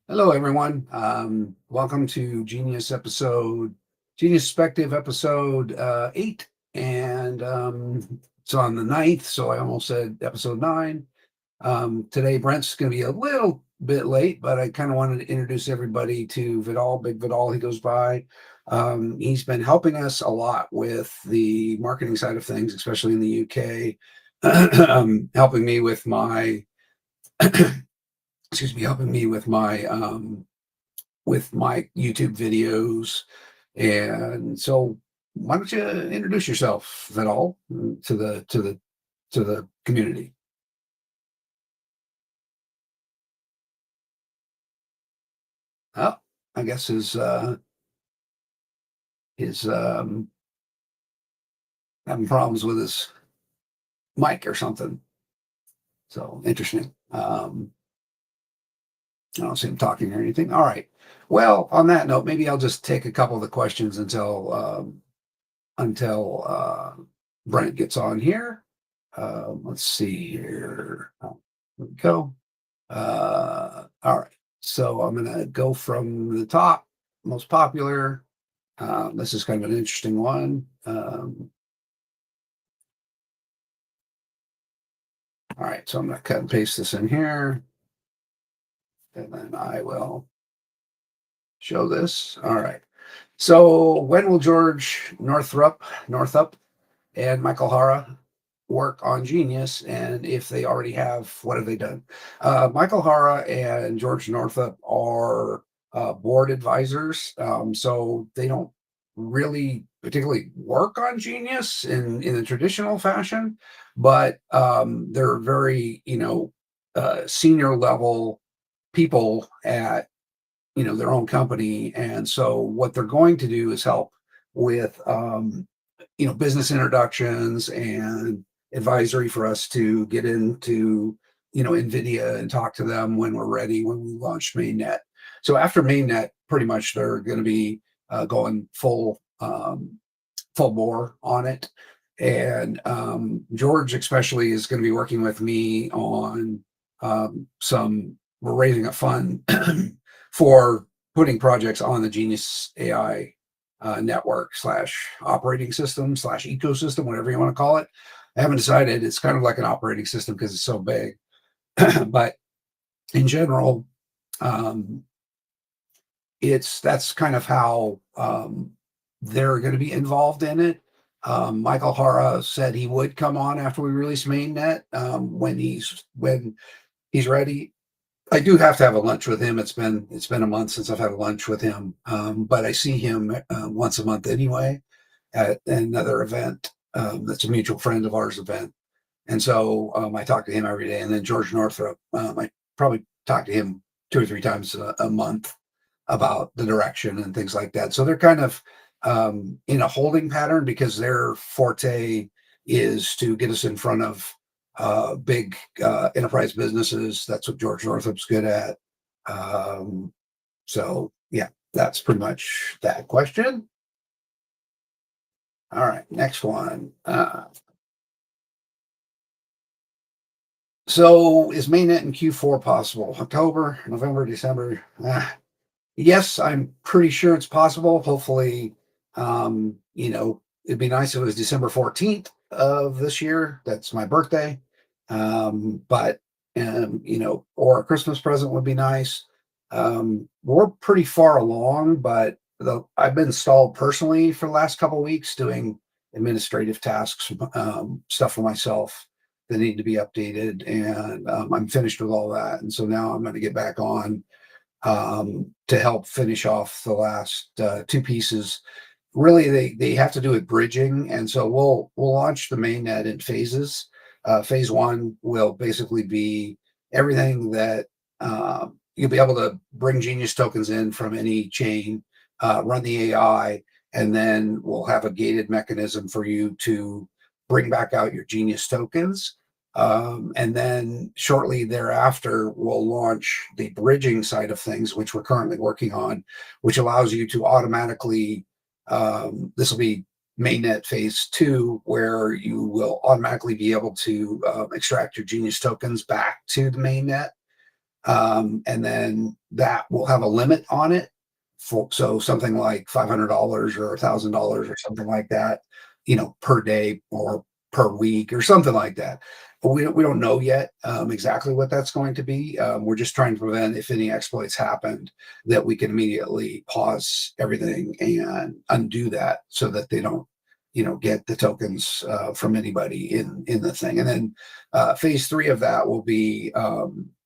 Hello, everyone. Welcome to GNUSpective episode 8. And it's on the 9th, so I almost said episode 9. Today, Brent's going to be a little bit late, but I kind of wanted to introduce everybody to Vidal, Big Vidal, he goes by. He's been helping us a lot with the marketing side of things, especially in the UK, helping me with my, excuse me, helping me with my YouTube videos. And so why don't you introduce yourself at all to the community? Oh, I guess his having problems with his mic or something. So interesting. I don't see him talking or anything. All right. Well, on that note, maybe I'll just take a couple of the questions until Brent gets on here. Let's see here. There we go. All right. So I'm going to go from the top, most popular. This is kind of an interesting one. All right. So I'm going to cut and paste this in here. And then I will show this. All right. So when will George Northup and Michael Hara work on Genius, and if they already have, what have they done? Michael Hara and George Northup are board advisors, so they don't really particularly work on Genius in the traditional fashion, but they're very, senior level people at their own company. And so what they're going to do is help with business introductions and advisory for us to get into NVIDIA and talk to them when we're ready, when we launch mainnet. So after mainnet, pretty much they're going to be going full bore on it. And George especially is going to be working with me on we're raising a fund for putting projects on the GNUS.ai network slash operating system slash ecosystem, whatever you want to call it. I haven't decided. It's kind of like an operating system because it's so big. But in general, um, that's kind of how they're going to be involved in it. Michael Hara said he would come on after we release mainnet when he's ready. I do have to have a lunch with him. It's been a month since I've had a lunch with him, but I see him once a month anyway at another event that's a mutual friend of ours event. And so I talk to him every day. And then George Northrop, I probably talk to him 2 or 3 times a month about the direction and things like that. So they're kind of in a holding pattern because their forte is to get us in front of big enterprise businesses. That's what George Northrop's good at. So yeah, that's pretty much that question. All right, next one. So is mainnet in Q4 possible? October, November, December? Yes, I'm pretty sure it's possible. Hopefully, it'd be nice if it was December 14th of this year. That's my birthday. But or a Christmas present would be nice. We're pretty far along, but I've been stalled personally for the last couple of weeks doing administrative tasks, stuff for myself that need to be updated, and I'm finished with all that. And so now I'm going to get back on to help finish off the last 2 pieces. Really, they have to do with bridging, and so we'll launch the mainnet in phases. Phase one will basically be everything that you'll be able to bring Genius tokens in from any chain, run the AI, and then we'll have a gated mechanism for you to bring back out your Genius tokens. And then shortly thereafter, we'll launch the bridging side of things, which we're currently working on, which allows you to automatically, this will be mainnet phase 2, where you will automatically be able to extract your Genius tokens back to the mainnet. And then that will have a limit on it. So something like $500 or $1,000 or something like that, per day or per week or something like that. But we don't know yet exactly what that's going to be. We're just trying to prevent, if any exploits happened, that we can immediately pause everything and undo that so that they don't, get the tokens from anybody in the thing. And then phase 3 of that will be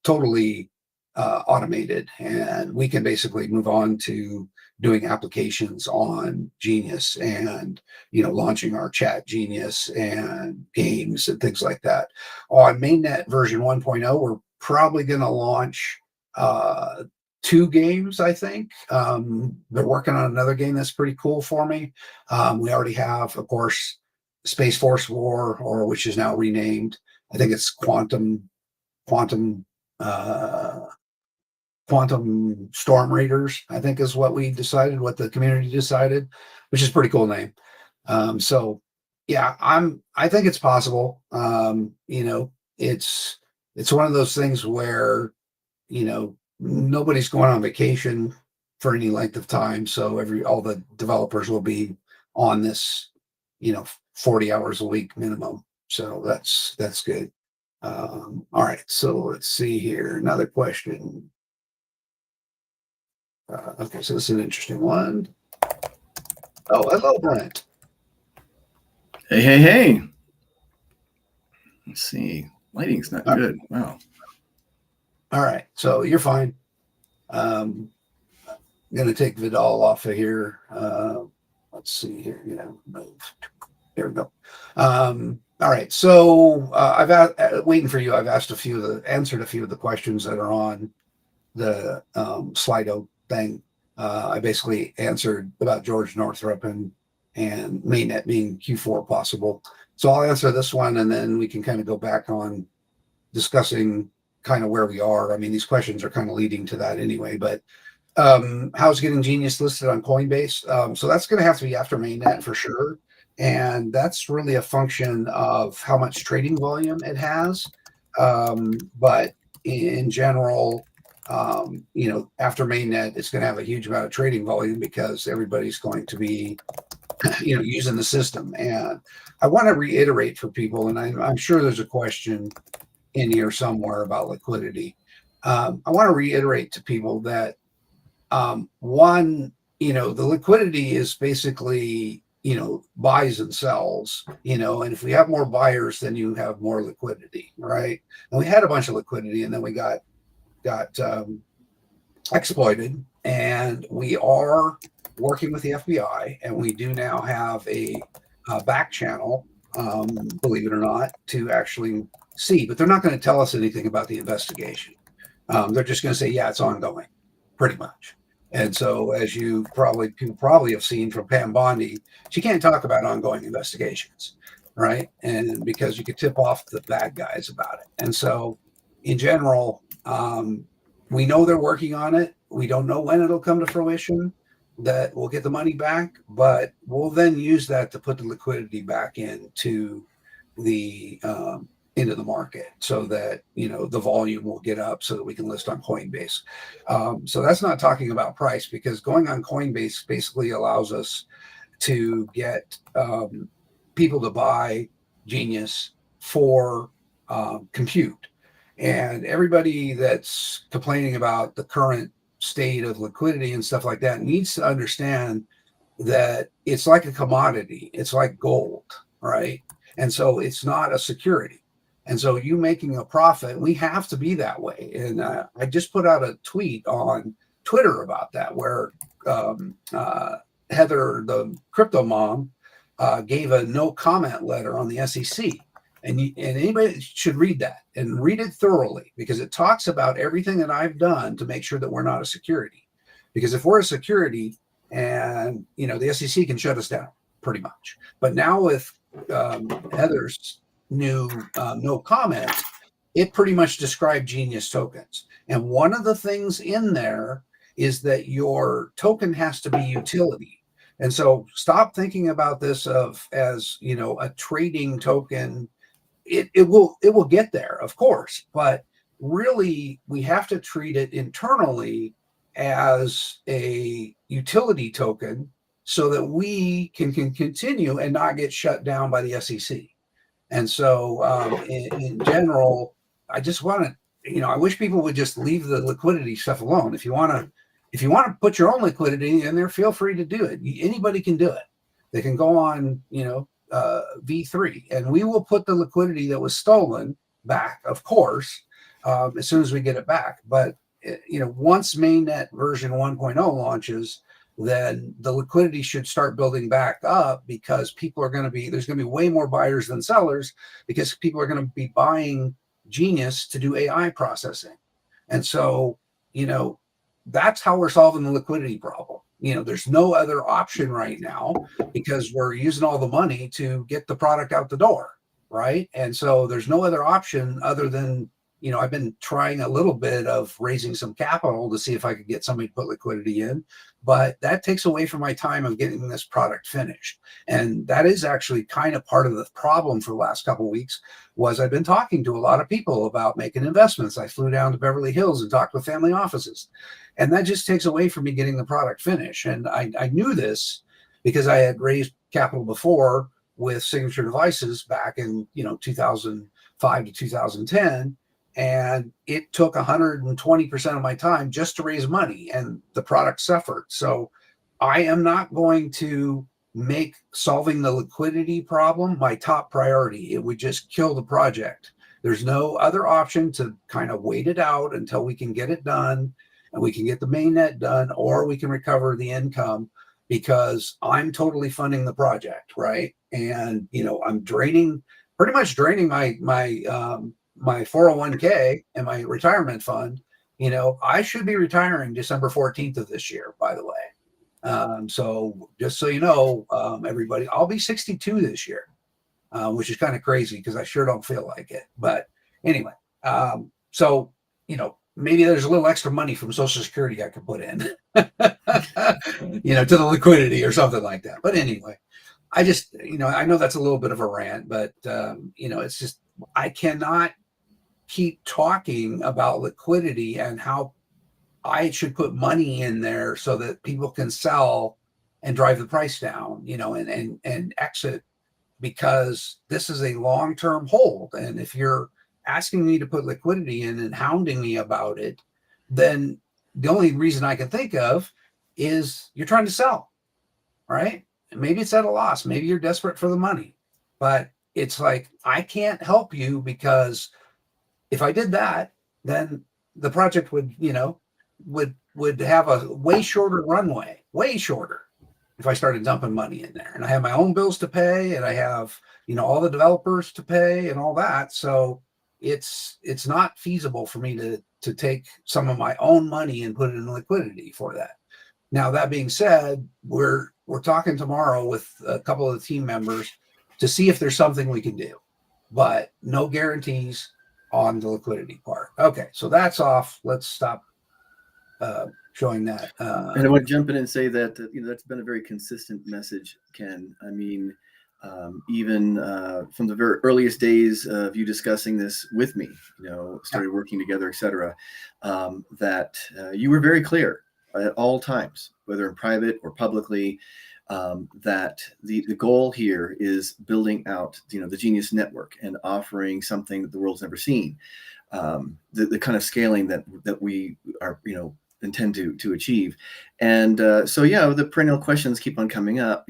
totally automated, and we can basically move on to doing applications on Genius and launching our chat Genius and games and things like that. On mainnet version 1.0, we're probably going to launch 2 games, I think. They're working on another game that's pretty cool for me. We already have, of course, Space Force War, or which is now renamed, I think it's Quantum uh, Quantum Storm Raiders, I think is what we decided, what the community decided, which is a pretty cool name. So yeah, I think it's possible. It's one of those things where, nobody's going on vacation for any length of time. So all the developers will be on this, 40 hours a week minimum. So that's good. All right. So let's see here. Another question. Okay, so this is an interesting one. Oh, hello, Brent. Hey, hey, hey. Let's see. Lighting's not good. Wow. All right, so you're fine. I'm going to take Vidal off of here. Let's see here. Move. There we go. All right, so I've waiting for you. I've answered a few of the questions that are on the Slido thing. I basically answered about George Northrup and mainnet being Q4 possible. So I'll answer this one, and then we can kind of go back on discussing kind of where we are. I mean, these questions are kind of leading to that anyway, but how's getting Genius listed on Coinbase? So that's going to have to be after mainnet for sure. And that's really a function of how much trading volume it has. But in general, after mainnet, it's going to have a huge amount of trading volume because everybody's going to be, using the system. And I want to reiterate for people, and I'm sure there's a question in here somewhere about liquidity. I want to reiterate to people that one, the liquidity is basically, buys and sells, and if we have more buyers, then you have more liquidity, right? And we had a bunch of liquidity, and then we got exploited, and we are working with the FBI, and we do now have a back channel, believe it or not, to actually see, but they're not going to tell us anything about the investigation. They're just going to say, yeah, it's ongoing, pretty much. And so, as people probably have seen from Pam Bondi, she can't talk about ongoing investigations, right? And because you could tip off the bad guys about it. And so, in general, we know they're working on it. We don't know when it'll come to fruition that we'll get the money back, but we'll then use that to put the liquidity back into the market so that the volume will get up so that we can list on Coinbase. So that's not talking about price, because going on Coinbase basically allows us to get people to buy Genius for compute. And everybody that's complaining about the current state of liquidity and stuff like that needs to understand that it's like a commodity. It's like gold, right? And so it's not a security. And so you making a profit, we have to be that way. And I just put out a tweet on Twitter about that, where Heather, the crypto mom, gave a no comment letter on the SEC. And anybody should read that and read it thoroughly, because it talks about everything that I've done to make sure that we're not a security. Because if we're a security, and the SEC can shut us down pretty much. But now with Heather's new no comment, it pretty much described Genius tokens. And one of the things in there is that your token has to be utility. And so stop thinking about this as a trading token. It will get there, of course, but really, we have to treat it internally as a utility token so that we can continue and not get shut down by the SEC. And so, in general, I just want to, I wish people would just leave the liquidity stuff alone. If you want to put your own liquidity in there, feel free to do it. Anybody can do it. They can go on, V3, and we will put the liquidity that was stolen back, of course, as soon as we get it back. But once mainnet version 1.0 launches, then the liquidity should start building back up, because there's going to be way more buyers than sellers, because people are going to be buying Genius to do AI processing. And so, that's how we're solving the liquidity problem. There's no other option right now, because we're using all the money to get the product out the door, right? And so there's no other option other than, I've been trying a little bit of raising some capital to see if I could get somebody to put liquidity in, but that takes away from my time of getting this product finished. And that is actually kind of part of the problem for the last couple of weeks. Was I've been talking to a lot of people about making investments. I flew down to Beverly Hills and talked with family offices, and that just takes away from me getting the product finished. And I knew this because I had raised capital before with Signature Devices back in 2005 to 2010. And it took 120% of my time just to raise money, and the product suffered. So I am not going to make solving the liquidity problem my top priority. It would just kill the project. There's no other option to kind of wait it out until we can get it done and we can get the mainnet done, or we can recover the income, because I'm totally funding the project, right? And I'm pretty much draining my 401k and my retirement fund. I should be retiring December 14th of this year, by the way. So just so you know, everybody, I'll be 62 this year, which is kind of crazy because I sure don't feel like it. But anyway, so, maybe there's a little extra money from Social Security I could put in, to the liquidity or something like that. But anyway, I just, I know that's a little bit of a rant, but, it's just, I cannot keep talking about liquidity and how I should put money in there so that people can sell and drive the price down, and exit, because this is a long-term hold. And if you're asking me to put liquidity in and hounding me about it, then the only reason I can think of is you're trying to sell, right? And maybe it's at a loss. Maybe you're desperate for the money, but it's like, I can't help you, because if I did that, then the project would have a way shorter runway, way shorter, if I started dumping money in there. And I have my own bills to pay, and I have, all the developers to pay and all that. So it's not feasible for me to take some of my own money and put it in liquidity for that. Now, that being said, we're talking tomorrow with a couple of the team members to see if there's something we can do, but no guarantees on the liquidity part. Okay, so that's off. Let's stop showing that. And I want to jump in and say that that's been a very consistent message, Ken. I mean, even from the very earliest days of you discussing this with me, started working together, et cetera, that you were very clear at all times, whether in private or publicly, that the goal here is building out, the Genius network and offering something that the world's never seen, the kind of scaling that we are, intend to achieve. And so, the perennial questions keep on coming up,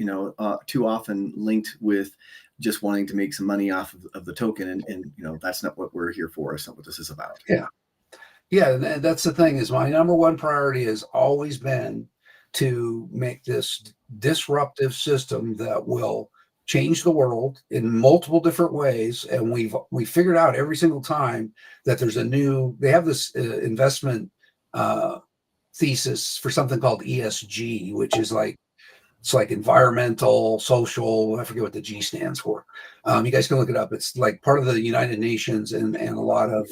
too often linked with just wanting to make some money off of the token. And that's not what we're here for. It's not what this is about. Yeah. Yeah. And that's the thing, is my number one priority has always been to make this disruptive system that will change the world in multiple different ways. And we figured out every single time that there's they have this investment thesis for something called ESG, which is it's like environmental, social, I forget what the G stands for. You guys can look it up. It's like part of the United Nations and a lot of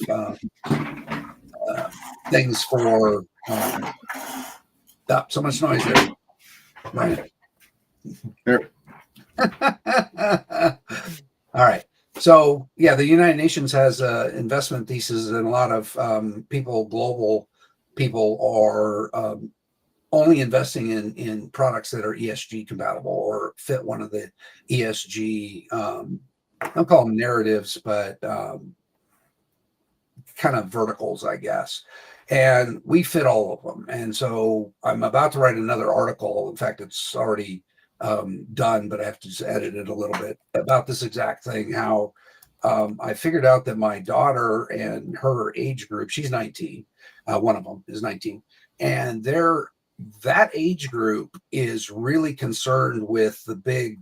things for so much noise there. Right. Sure. All right. So yeah, the United Nations has investment thesis, and a lot of global people are only investing in products that are ESG compatible or fit one of the ESG. I don't call them narratives, but kind of verticals, I guess. And we fit all of them. And so I'm about to write another article. In fact, it's already done, but I have to just edit it a little bit about this exact thing. How I figured out that my daughter and her age group, she's 19, one of them is 19, and that age group is really concerned with the big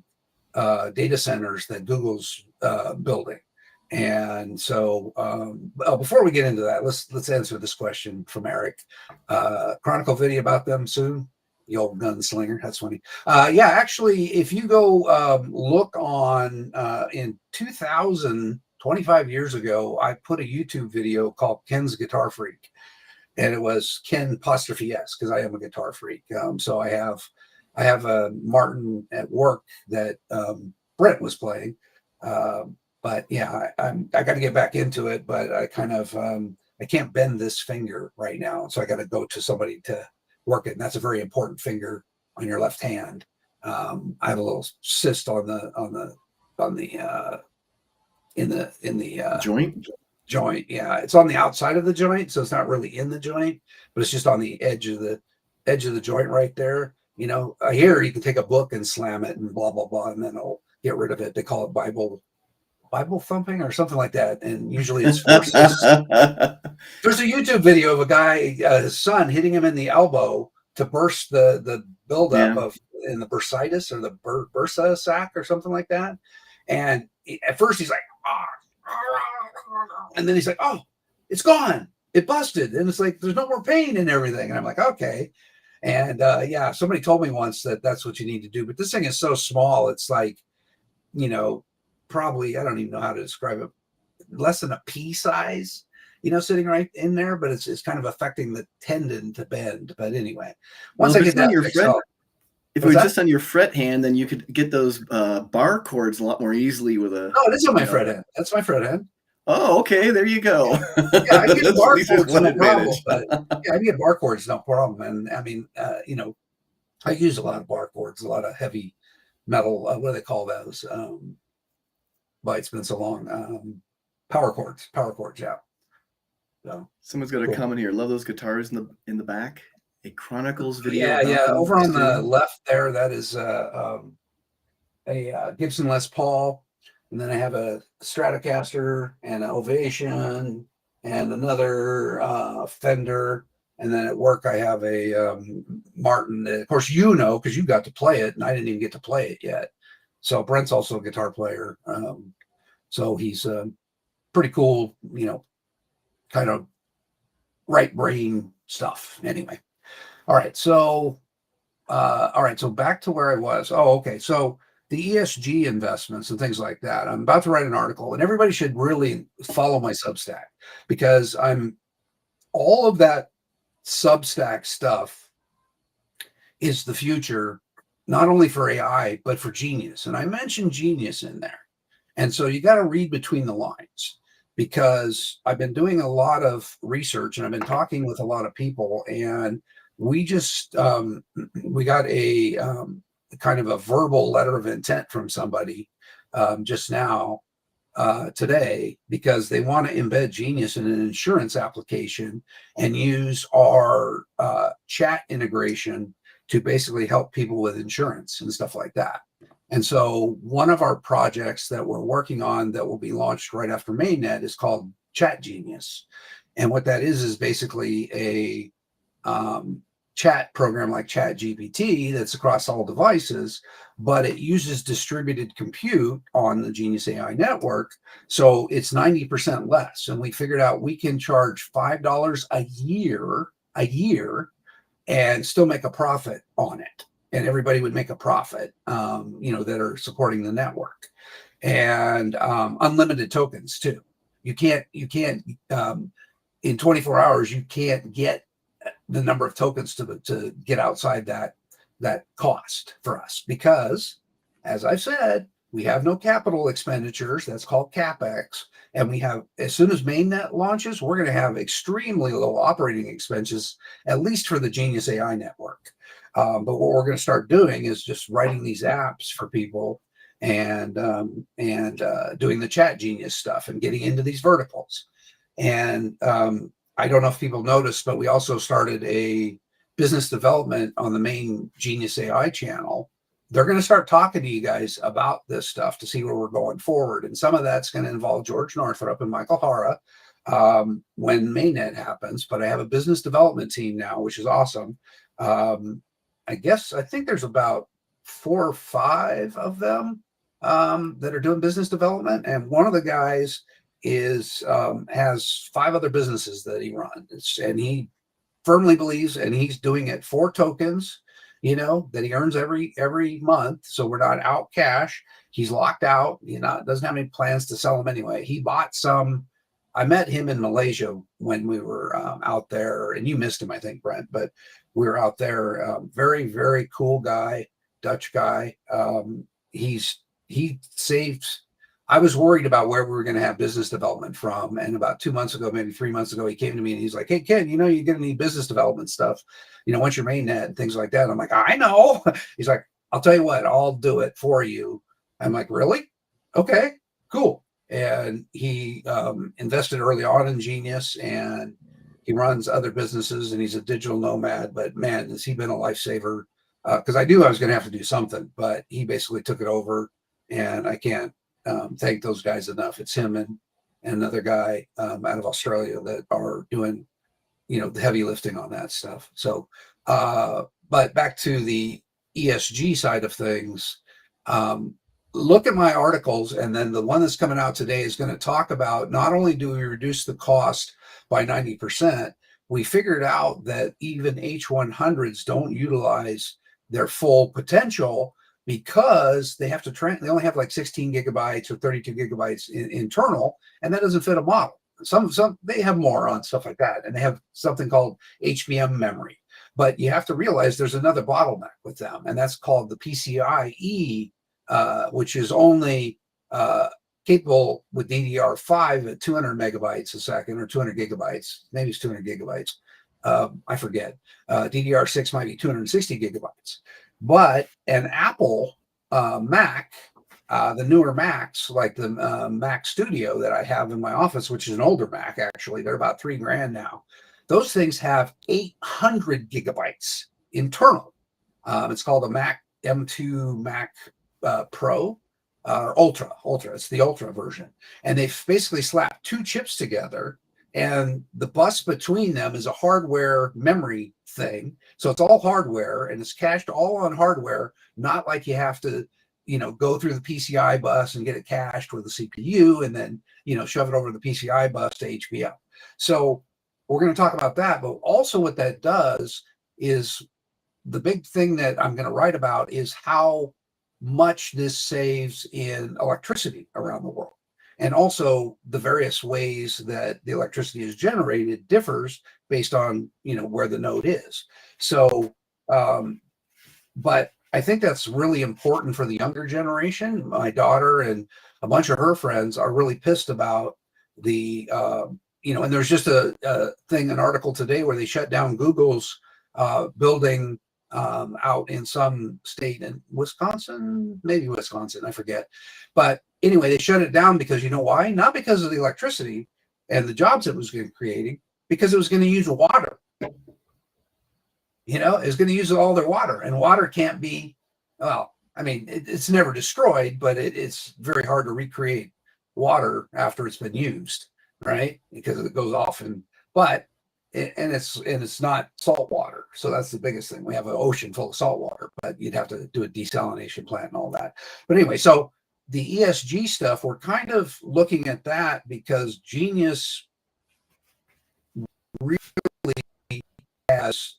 data centers that Google's building. And so, before we get into that, let's answer this question from Eric. Chronicle video about them soon. The old gunslinger. That's funny. Yeah, actually, if you go look on in 2000, 25 years ago, I put a YouTube video called Ken's Guitar Freak, and it was Ken apostrophe S because I am a guitar freak. So I have a Martin at work that Brent was playing. But yeah, I got to get back into it, but I kind of I can't bend this finger right now, so I got to go to somebody to work it. And that's a very important finger on your left hand. I have a little cyst on the in the joint. Yeah, it's on the outside of the joint, so it's not really in the joint, but it's just on the edge of the joint right there. You know, here you can take a book and slam it and blah blah blah, and then it'll get rid of it. They call it Bible thumping or something like that, and usually it's forces. There's a YouTube video of a guy, his son, hitting him in the elbow to burst the buildup of in the bursitis or the bursa sac or something like that. And at first he's like, and then he's like, oh, it's gone. It busted. And it's like, there's no more pain and everything. And I'm like, okay. And yeah, somebody told me once that that's what you need to do. But this thing is so small. It's like, you know, probably, I don't even know how to describe it, less than a pea size, you know, sitting right in there, but it's kind of affecting the tendon to bend. But anyway, once I get that fixed up. If it was just on your fret hand, then you could get those bar chords a lot more easily with a. Oh, it is on my fret hand. That's my fret hand. Oh, okay. There you go. Yeah, I get bar chords, no problem. But yeah, I get bar chords, no problem. And I mean, you know, I use a lot of bar chords, a lot of heavy metal. What do they call those? But it's been so long. Power chords, yeah. So someone's got a comment here. Love those guitars in the back. A Chronicles video. Yeah. Over on the left there, that is a Gibson Les Paul, and then I have a Stratocaster and an Ovation and another Fender, and then at work I have a Martin. Of course, you know, because you got to play it, and I didn't even get to play it yet. So Brent's also a guitar player, so he's pretty cool, you know, kind of right brain stuff. Anyway. All right, so back to where I was. Oh, okay. So the ESG investments and things like that. I'm about to write an article, and everybody should really follow my Substack because all of that Substack stuff is the future, not only for AI, but for Genius. And I mentioned Genius in there. And so you got to read between the lines because I've been doing a lot of research and I've been talking with a lot of people, and we just we got a kind of a verbal letter of intent from somebody just now today because they want to embed Genius in an insurance application and use our chat integration to basically help people with insurance and stuff like that. And so one of our projects that we're working on that will be launched right after mainnet is called Chat Genius. And what that is basically a chat program like Chat GPT that's across all devices, but it uses distributed compute on the GNUS.ai network. So it's 90% less. And we figured out we can charge $5 a year and still make a profit on it. And everybody would make a profit, you know, that are supporting the network, and unlimited tokens too. You can't in 24 hours, you can't get the number of tokens to get outside that cost for us, because as I've said, We have no capital expenditures. That's called CapEx. And we have, as soon as mainnet launches, we're going to have extremely low operating expenses, at least for the GNUS.ai network. But what we're going to start doing is just writing these apps for people and doing the chat genius stuff and getting into these verticals. And I don't know if people noticed, but we also started a business development on the main GNUS.ai channel. They're going to start talking to you guys about this stuff to see where we're going forward. And some of that's going to involve George Northrup and Michael Hara when mainnet happens. But I have a business development team now, which is awesome. I think there's about 4 or 5 of them that are doing business development. And one of the guys has 5 other businesses that he runs. And he firmly believes, and he's doing it for tokens, that he earns every month. So we're not out cash. He's locked out. Doesn't have any plans to sell them anyway. He bought some. I met him in Malaysia when we were out there, and you missed him, I think, Brent, but we were out there. Very, very cool guy, Dutch guy. He saved. I was worried about where we were going to have business development from. And about 2 months ago, maybe 3 months ago, he came to me and he's like, "Hey, Ken, you're going to need business development stuff. Once your mainnet and things like that." And I'm like, "I know." He's like, "I'll tell you what, I'll do it for you." I'm like, "Really? Okay, cool." And he invested early on in Genius, and he runs other businesses, and he's a digital nomad. But man, has he been a lifesaver? Because I knew I was going to have to do something, but he basically took it over, and I can't thank those guys enough. It's him and another guy out of Australia that are doing, the heavy lifting on that stuff. So, but back to the ESG side of things, look at my articles, and then the one that's coming out today is going to talk about not only do we reduce the cost by 90%, we figured out that even H100s don't utilize their full potential because they have to they only have like 16 gigabytes or 32 gigabytes internal, and that doesn't fit a model. Some they have more on stuff like that, and they have something called HBM memory. But you have to realize there's another bottleneck with them, and that's called the PCIe, which is only capable with DDR5 at 200 megabytes a second or 200 gigabytes. Maybe it's 200 gigabytes. I forget. DDR6 might be 260 gigabytes. But an Apple Mac, the newer Macs, like the Mac Studio that I have in my office, which is an older Mac, actually, they're about $3,000 now. Those things have 800 gigabytes internal. It's called a Mac M2 Mac Pro or Ultra. It's the Ultra version. And they've basically slapped 2 chips together, and the bus between them is a hardware memory thing. So it's all hardware, and it's cached all on hardware, not like you have to, go through the PCI bus and get it cached with the CPU and then, shove it over the PCI bus to HBM. So we're going to talk about that. But also what that does is the big thing that I'm going to write about is how much this saves in electricity around the world. And also the various ways that the electricity is generated differs based on, where the node is. So, but I think that's really important for the younger generation. My daughter and a bunch of her friends are really pissed about the, and there's just an article today where they shut down Google's building out in some state in Wisconsin, I forget. But anyway, they shut it down because you know why? Not because of the electricity and the jobs it was creating, because it was going to use water. It's going to use all their water, and water can't be, it's never destroyed, but it's very hard to recreate water after it's been used, right? Because it goes off it's not salt water. So that's the biggest thing. We have an ocean full of salt water, but you'd have to do a desalination plant and all that. But anyway, so the ESG stuff, we're kind of looking at that because Genius really has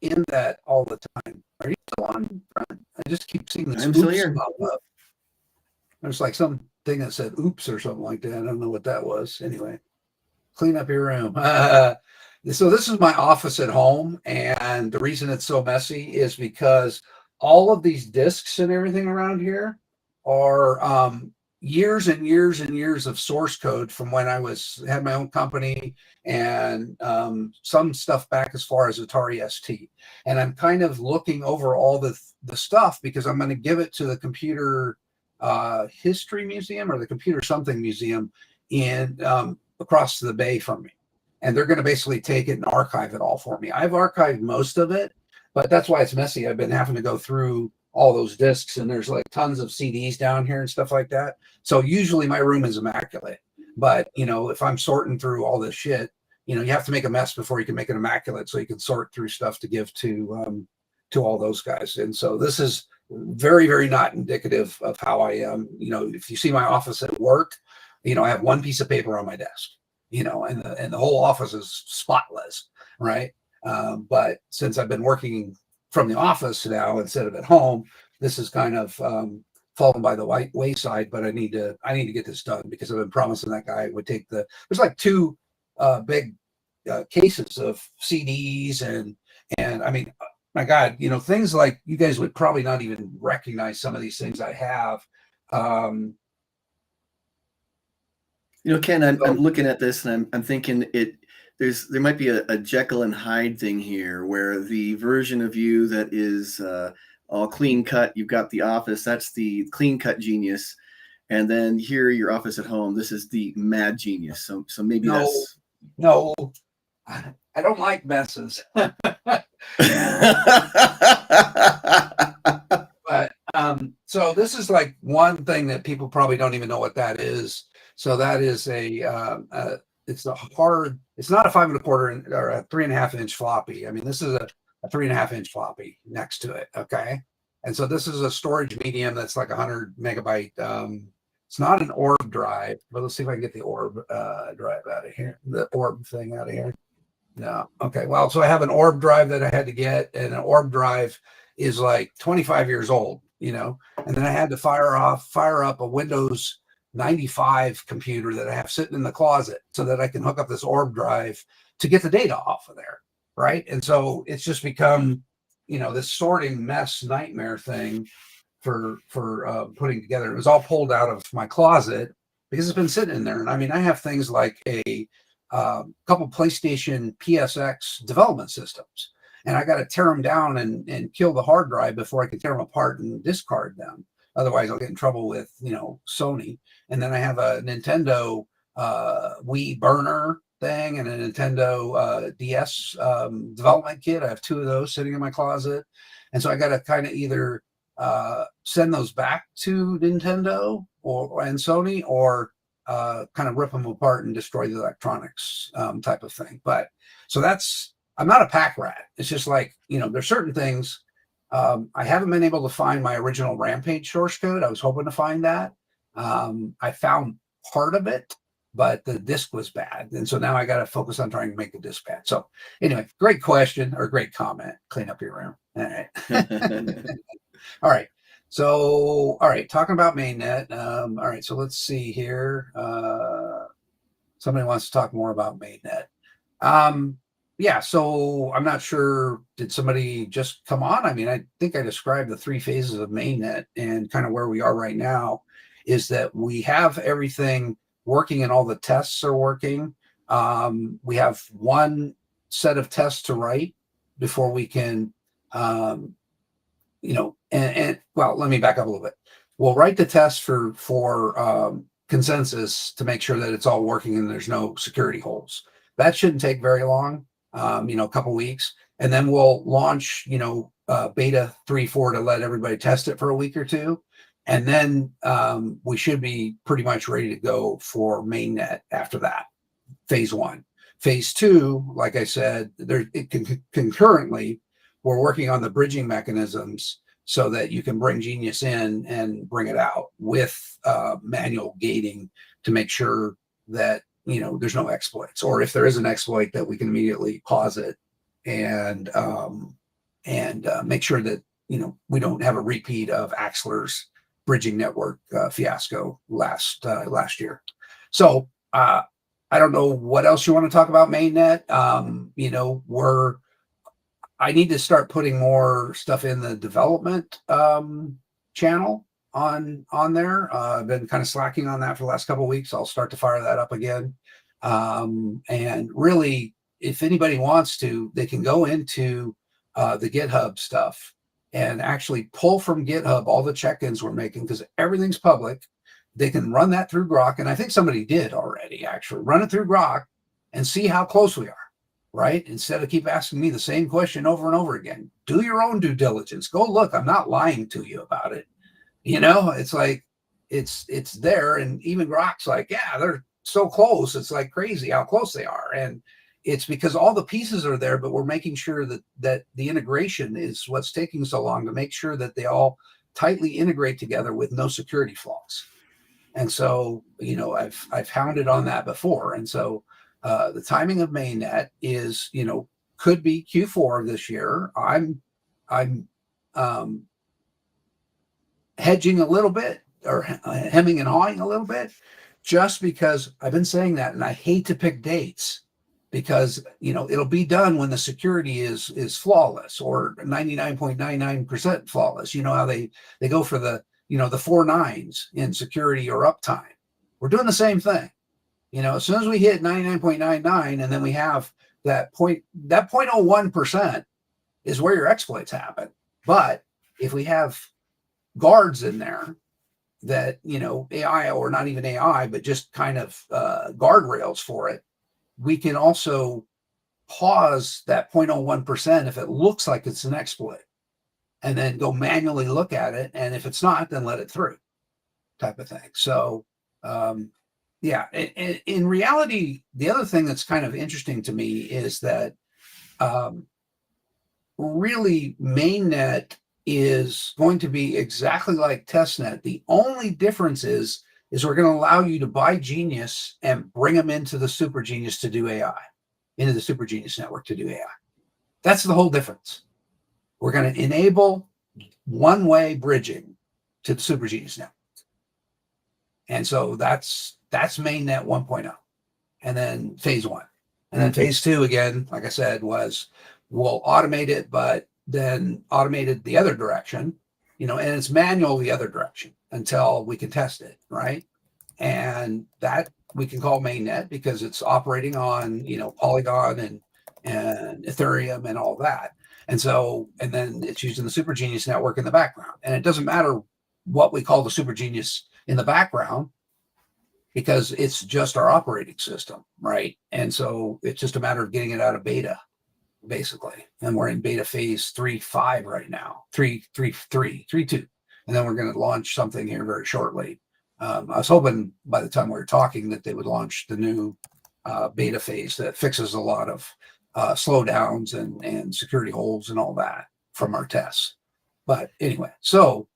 in that all the time. Are you still on, Brent? I just keep seeing this. I'm still here. There's like some thing that said oops or something like that. I don't know what that was. Anyway, clean up your room. So this is my office at home, and the reason it's so messy is because all of these discs and everything around here, are years and years and years of source code from when I had my own company, and some stuff back as far as Atari ST. And I'm kind of looking over all the stuff because I'm going to give it to the Computer History Museum or the Computer Something Museum in across the bay from me. And they're going to basically take it and archive it all for me. I've archived most of it, but that's why it's messy. I've been having to go through all those discs, and there's like tons of CDs down here and stuff like that. So usually my room is immaculate, but if I'm sorting through all this shit, you have to make a mess before you can make it immaculate, so you can sort through stuff to give to all those guys. And so this is very, very not indicative of how I am. If you see my office at work, I have one piece of paper on my desk, and the whole office is spotless, right? But since I've been working from the office now instead of at home, this is kind of fallen by the wayside. But I need to get this done because I've been promising that guy would take there's like two big cases of CDs, and I mean, my God, things like you guys would probably not even recognize some of these things I have. Ken, I'm looking at this and I'm thinking there might be a Jekyll and Hyde thing here, where the version of you that is all clean cut, you've got the office, that's the clean cut genius, and then here your office at home, this is the mad genius. So maybe no, I don't like messes. But so this is like one thing that people probably don't even know what that is. So that is it's not a 5 1/4 or a 3.5 inch floppy. I mean, this is a 3.5 inch floppy next to it. Okay. And so this is a storage medium that's like 100 megabyte. It's not an orb drive, but let's see if I can get the orb drive out of here, the orb thing out of here. No. Okay. Well, so I have an orb drive that I had to get, and an orb drive is like 25 years old, and then I had to fire up a Windows 95 computer that I have sitting in the closet so that I can hook up this orb drive to get the data off of there. Right. And so it's just become, this sorting mess nightmare thing for putting together. It was all pulled out of my closet because it's been sitting in there. And I mean, I have things like a couple PlayStation PSX development systems, and I got to tear them down and kill the hard drive before I can tear them apart and discard them. Otherwise, I'll get in trouble with Sony. And then I have a Nintendo Wii burner thing and a Nintendo DS development kit. I have two of those sitting in my closet, and so I got to kind of either send those back to Nintendo and Sony, or kind of rip them apart and destroy the electronics type of thing. But so I'm not a pack rat. It's just like, there's certain things. I haven't been able to find my original Rampage source code. I was hoping to find that. I found part of it, but the disk was bad. And so now I got to focus on trying to make the disk bad. So anyway, great question or great comment. Clean up your room. All right. All right. So, all right, talking about mainnet. All right, so let's see here. Somebody wants to talk more about mainnet. Yeah, so I'm not sure, did somebody just come on? I mean, I think I described the 3 phases of mainnet, and kind of where we are right now is that we have everything working and all the tests are working. We have one set of tests to write before we can, well, let me back up a little bit. We'll write the test for consensus to make sure that it's all working and there's no security holes. That shouldn't take very long, a couple weeks, and then we'll launch, beta 3.4 to let everybody test it for a week or two. And then we should be pretty much ready to go for mainnet after that, phase 1. Phase 2, like I said, concurrently, we're working on the bridging mechanisms so that you can bring Genius in and bring it out with manual gating to make sure that, there's no exploits, or if there is an exploit, that we can immediately pause it and make sure that, we don't have a repeat of Axler's bridging network fiasco last year. So I don't know what else you want to talk about mainnet. I need to start putting more stuff in the development channel on there. I've been kind of slacking on that for the last couple of weeks. I'll start to fire that up again. And really, if anybody wants to, they can go into the GitHub stuff and actually pull from GitHub all the check-ins we're making, because everything's public. They can run that through Grok, and I think somebody did already actually run it through Grok and see how close we are, right? Instead of keep asking me the same question over and over again. Do your own due diligence. Go look. I'm not lying to you about it. It's like it's there, and even Grok's like, yeah, they're so close. It's like crazy how close they are, and it's because all the pieces are there, but we're making sure that the integration is what's taking so long, to make sure that they all tightly integrate together with no security flaws. And so, I've hounded on that before. And so the timing of mainnet is, could be Q4 of this year. I'm hedging a little bit, or hemming and hawing a little bit, just because I've been saying that. And I hate to pick dates, because, it'll be done when the security is flawless, or 99.99% flawless. You know how they go for the 4 nines in security or uptime. We're doing the same thing. As soon as we hit 99.99, and then we have that 0.01% is where your exploits happen. But if we have guards in there that, AI, or not even AI, but just kind of guardrails for it, we can also pause that 0.01% if it looks like it's an exploit, and then go manually look at it. And if it's not, then let it through, type of thing. So, yeah, in reality, the other thing that's kind of interesting to me is that really mainnet is going to be exactly like testnet. The only difference is we're going to allow you to buy Genius and bring them into the Super Genius to do AI, into the Super Genius network to do AI. That's the whole difference. We're going to enable one-way bridging to the Super Genius network. And so that's mainnet 1.0, and then phase 1. And then phase 2, again, like I said, was we'll automate it, but then automate it the other direction, and it's manual the other direction until we can test it, right? And that we can call mainnet, because it's operating on, Polygon and Ethereum and all that. And so, and then it's using the Super Genius network in the background. And it doesn't matter what we call the Super Genius in the background, because it's just our operating system, right? And so it's just a matter of getting it out of beta, basically. And we're in beta phase 3.5 right now, 3.2. And then we're going to launch something here very shortly. I was hoping by the time we were talking that they would launch the new beta phase that fixes a lot of slowdowns and security holes and all that from our tests. But anyway, so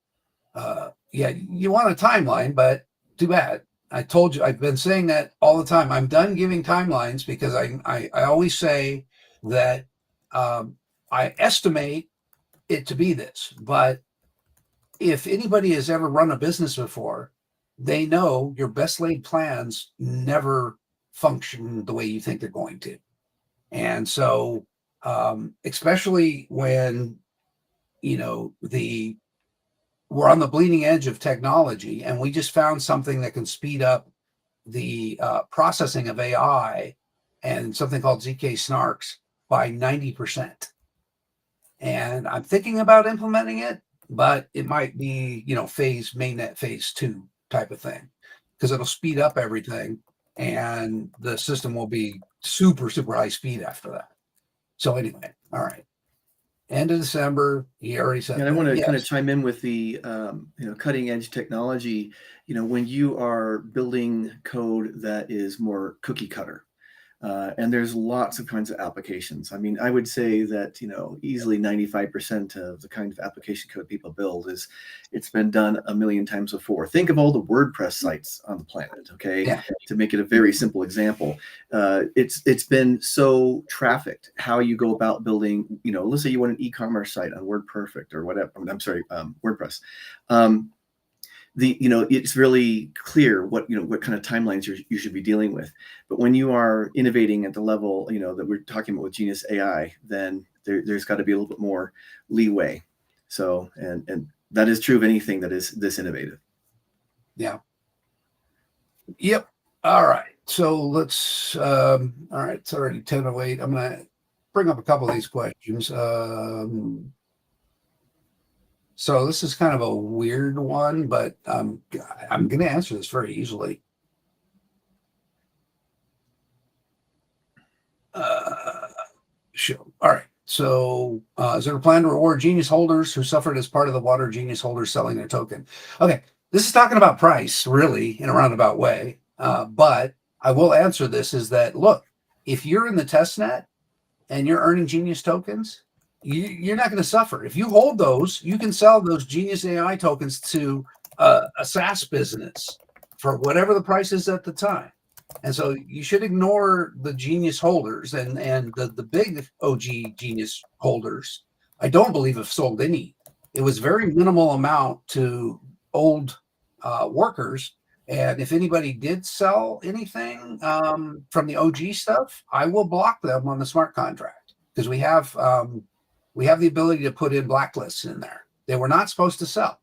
yeah, you want a timeline, but too bad. I told you, I've been saying that all the time. I'm done giving timelines, because I always say that I estimate it to be this. But if anybody has ever run a business before, they know your best laid plans never function the way you think they're going to. And so, especially when, we're on the bleeding edge of technology, and we just found something that can speed up the processing of AI, and something called ZK snarks, by 90%. And I'm thinking about implementing it, but it might be, mainnet phase 2 type of thing, because it'll speed up everything, and the system will be super, super high speed after that. So anyway, all right. End of December, he already said. And I want to kind of chime in with the cutting edge technology. When you are building code that is more cookie cutter, and there's lots of kinds of applications. I mean, I would say that easily 95% of the kind of application code people build it's been done a million times before. Think of all the WordPress sites on the planet. Okay, Yeah. To make it a very simple example, it's been so trafficked. How you go about building, let's say you want an e-commerce site on WordPerfect or whatever. I'm sorry, WordPress. It's really clear what kind of timelines you should be dealing with. But when you are innovating at the level that we're talking about with GNUS.ai, then there's got to be a little bit more leeway. So and that is true of anything that is this innovative. Yeah. Yep. All right. So let's, all right. It's already 10:08. I'm going to bring up a couple of these questions. So this is kind of a weird one, but I'm going to answer this very easily. Sure. All right. So is there a plan to reward Genius holders who suffered as part of the water Genius holders selling their token? Okay. This is talking about price, really, in a roundabout way. But I will answer this is that, look, if you're in the test net and you're earning Genius tokens, you're not going to suffer. If you hold those, you can sell those GNUS.ai tokens to a SaaS business for whatever the price is at the time. And so you should ignore the Genius holders and the big OG Genius holders. I don't believe have sold any. It was very minimal amount to old workers. And if anybody did sell anything from the OG stuff, I will block them on the smart contract because we have the ability to put in blacklists in there. They were not supposed to sell.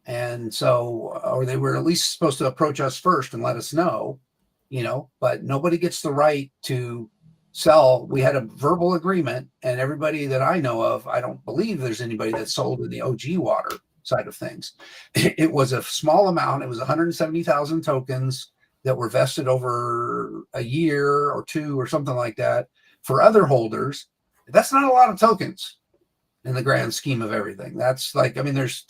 And so, or they were at least supposed to approach us first and let us know, but nobody gets the right to sell. We had a verbal agreement, and everybody that I know of, I don't believe there's anybody that sold in the OG water side of things. It was a small amount. It was 170,000 tokens that were vested over a year or two or something like that for other holders. That's not a lot of tokens in the grand scheme of everything. That's like, I mean, there's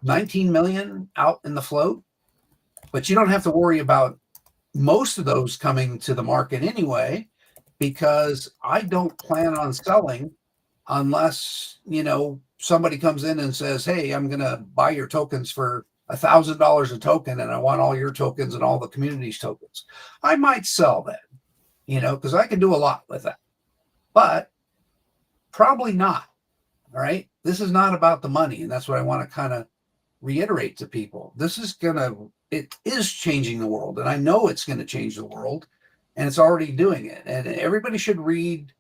19 million out in the float, but you don't have to worry about most of those coming to the market anyway, because I don't plan on selling unless, somebody comes in and says, hey, I'm going to buy your tokens for $1,000 a token, and I want all your tokens and all the community's tokens. I might sell that, because I can do a lot with that, but probably not. All right. This is not about the money. And that's what I want to kind of reiterate to people. It is changing the world. And I know it's going to change the world, and it's already doing it. And everybody should read,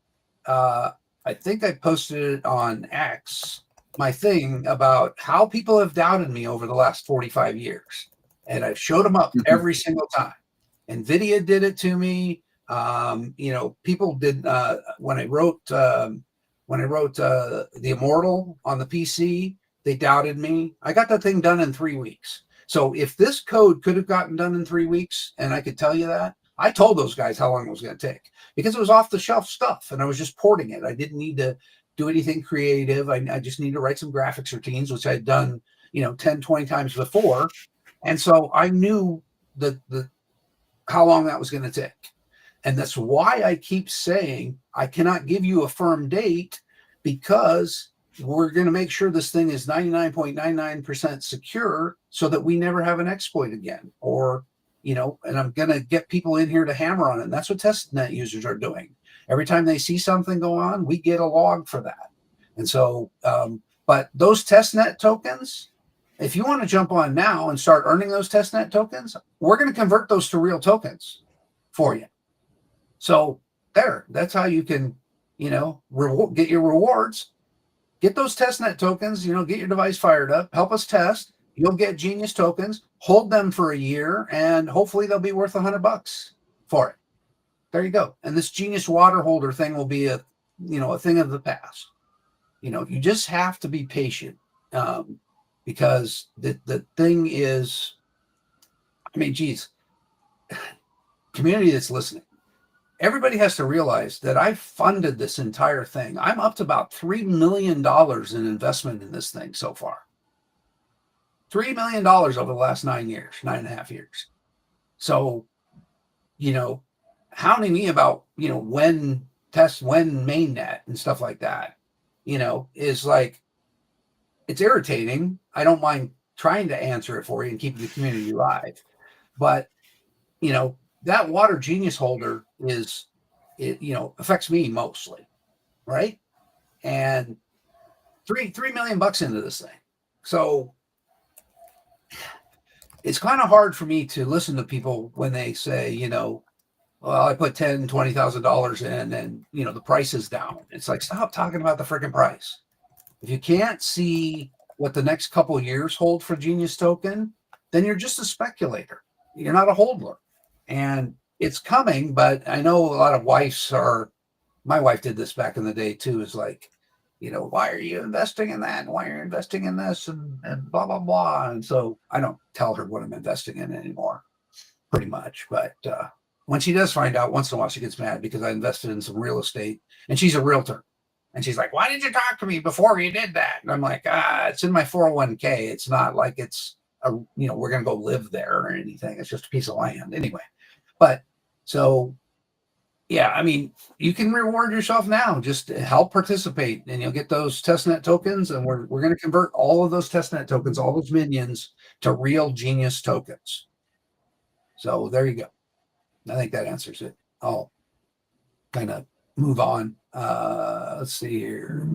I think I posted it on X, my thing about how people have doubted me over the last 45 years. And I've showed them up every single time. NVIDIA did it to me. People did, when I wrote The Immortal on the PC, they doubted me. I got that thing done in 3 weeks. So if this code could have gotten done in 3 weeks, and I could tell you that, I told those guys how long it was going to take because it was off the shelf stuff and I was just porting it. I didn't need to do anything creative. I just need to write some graphics routines, which I'd done, 10, 20 times before. And so I knew how long that was going to take. And that's why I keep saying I cannot give you a firm date, because we're going to make sure this thing is 99.99% secure so that we never have an exploit again, and I'm going to get people in here to hammer on it. And that's what testnet users are doing. Every time they see something go on, we get a log for that. And so, but those testnet tokens, if you want to jump on now and start earning those testnet tokens, we're going to convert those to real tokens for you. So that's how you can, get your rewards. Get those testnet tokens, get your device fired up, help us test. You'll get Genius tokens, hold them for a year, and hopefully they'll be worth $100 for it. There you go. And this Genius water holder thing will be a thing of the past. You just have to be patient, because the thing is, geez, community that's listening, everybody has to realize that I funded this entire thing. I'm up to about $3 million in investment in this thing so far. $3 million over the last 9.5 years. So, hounding me about, when mainnet and stuff like that, is like, it's irritating. I don't mind trying to answer it for you and keep the community alive. But, that water Genius holder affects me mostly. Right. And $3 million into this thing. So it's kind of hard for me to listen to people when they say, well, I put $10,000, $20,000 in and, the price is down. It's like, stop talking about the freaking price. If you can't see what the next couple of years hold for Genius Token, then you're just a speculator. You're not a holder. And it's coming, but I know a lot of wives are, my wife did this back in the day too, is like, why are you investing in that? And why are you investing in this? And blah, blah, blah. And so I don't tell her what I'm investing in anymore, pretty much. But when she does find out, once in a while, she gets mad because I invested in some real estate and she's a realtor. And she's like, why did you talk to me before you did that? And I'm like, it's in my 401k. It's not like it's, we're going to go live there or anything. It's just a piece of land anyway. But so, yeah, I mean, you can reward yourself now. Just help participate and you'll get those testnet tokens. And we're going to convert all of those testnet tokens, all those minions to real Genius tokens. So there you go. I think that answers it. I'll kind of move on. Let's see here.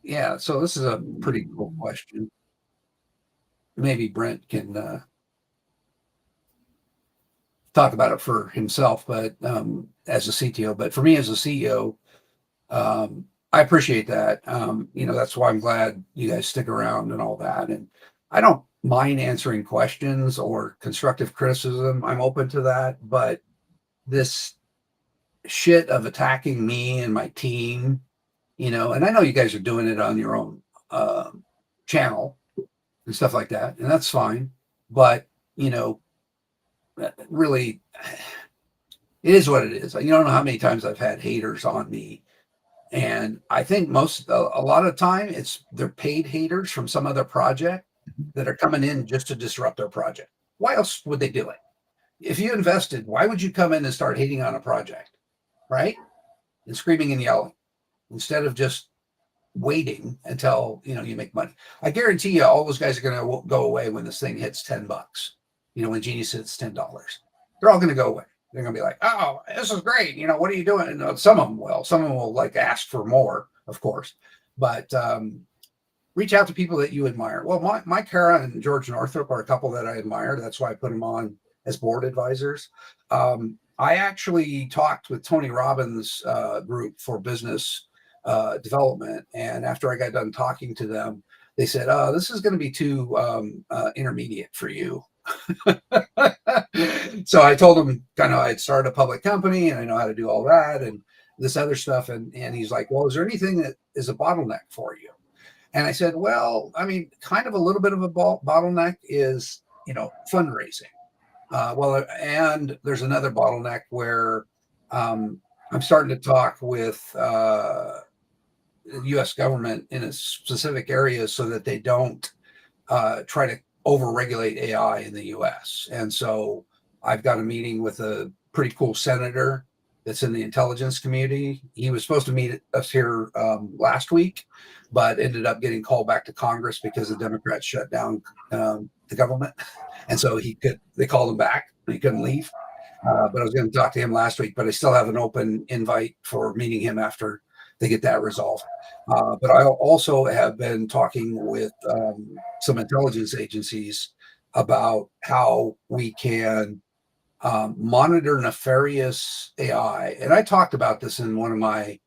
Yeah, so this is a pretty cool question. Maybe Brent can talk about it for himself, but as a CTO, but for me as a CEO, I appreciate that. That's why I'm glad you guys stick around and all that. And I don't mind answering questions or constructive criticism. I'm open to that, but this shit of attacking me and my team, and I know you guys are doing it on your own channel and stuff like that, and that's fine. But really, it is what it is. You don't know how many times I've had haters on me, and I think a lot of time they're paid haters from some other project that are coming in just to disrupt their project. Why else would they do it? If you invested, why would you come in and start hating on a project, right? And screaming and yelling instead of just waiting until you make money. I guarantee you all those guys are going to go away when this thing hits $10. When Genius hits $10, they're all going to go away. They're going to be like, oh, this is great. What are you doing? And some of them will like ask for more, of course, but reach out to people that you admire. Well, Mike Hara and George Northrop are a couple that I admire. That's why I put them on as board advisors. I actually talked with Tony Robbins' group for business development. And after I got done talking to them, they said, this is going to be too intermediate for you. So I told him I'd started a public company and I know how to do all that and this other stuff. And he's like, well, is there anything that is a bottleneck for you? And I said, well, I mean, kind of a little bit of a bottleneck is, fundraising. And there's another bottleneck where I'm starting to talk with the U.S. government in a specific areas so that they don't try to overregulate AI in the U.S. And so I've got a meeting with a pretty cool senator that's in the intelligence community. He was supposed to meet us here last week, but ended up getting called back to Congress because the Democrats shut down the government. And so they called him back. He couldn't leave. But I was going to talk to him last week, but I still have an open invite for meeting him after they get that resolved. But I also have been talking with some intelligence agencies about how we can monitor nefarious AI. And I talked about this in one of my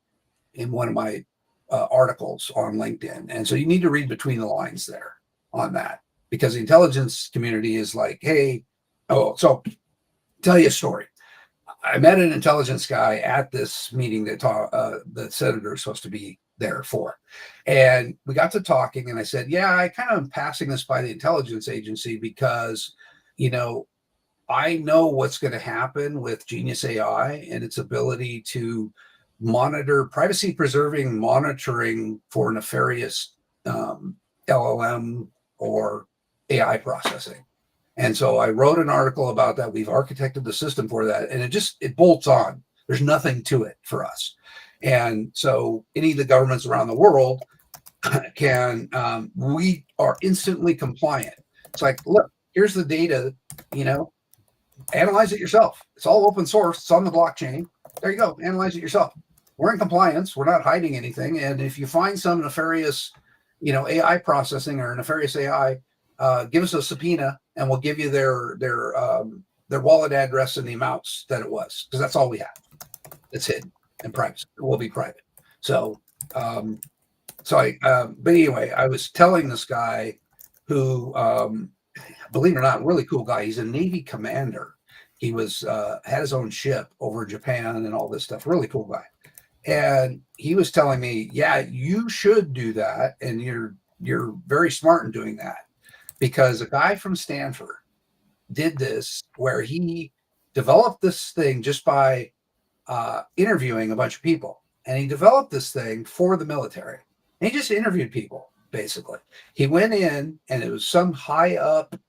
articles on LinkedIn. And so you need to read between the lines there on that, because the intelligence community is like, hey, so tell you a story. I met an intelligence guy at this meeting that the senator is supposed to be there for. And we got to talking and I said, yeah, I kind of am passing this by the intelligence agency because, I know what's going to happen with GNUS.ai and its ability to monitor privacy preserving monitoring for nefarious LLM or AI processing. And so I wrote an article about that. We've architected the system for that. And it bolts on. There's nothing to it for us. And so any of the governments around the world we are instantly compliant. It's like, look, here's the data, analyze it yourself. It's all open source. It's on the blockchain. There you go. Analyze it yourself. We're in compliance. We're not hiding anything. And if you find some nefarious, AI processing or nefarious AI, give us a subpoena and we'll give you their wallet address and the amounts that it was, because that's all we have. It's hidden and private. It will be private. So But anyway, I was telling this guy who, believe it or not, really cool guy. He's a Navy commander. He was had his own ship over in Japan and all this stuff. Really cool guy. And he was telling me, yeah, you should do that, and you're very smart in doing that, because a guy from Stanford did this where he developed this thing just by interviewing a bunch of people, and he developed this thing for the military. And he just interviewed people basically. He went in, and it was some high up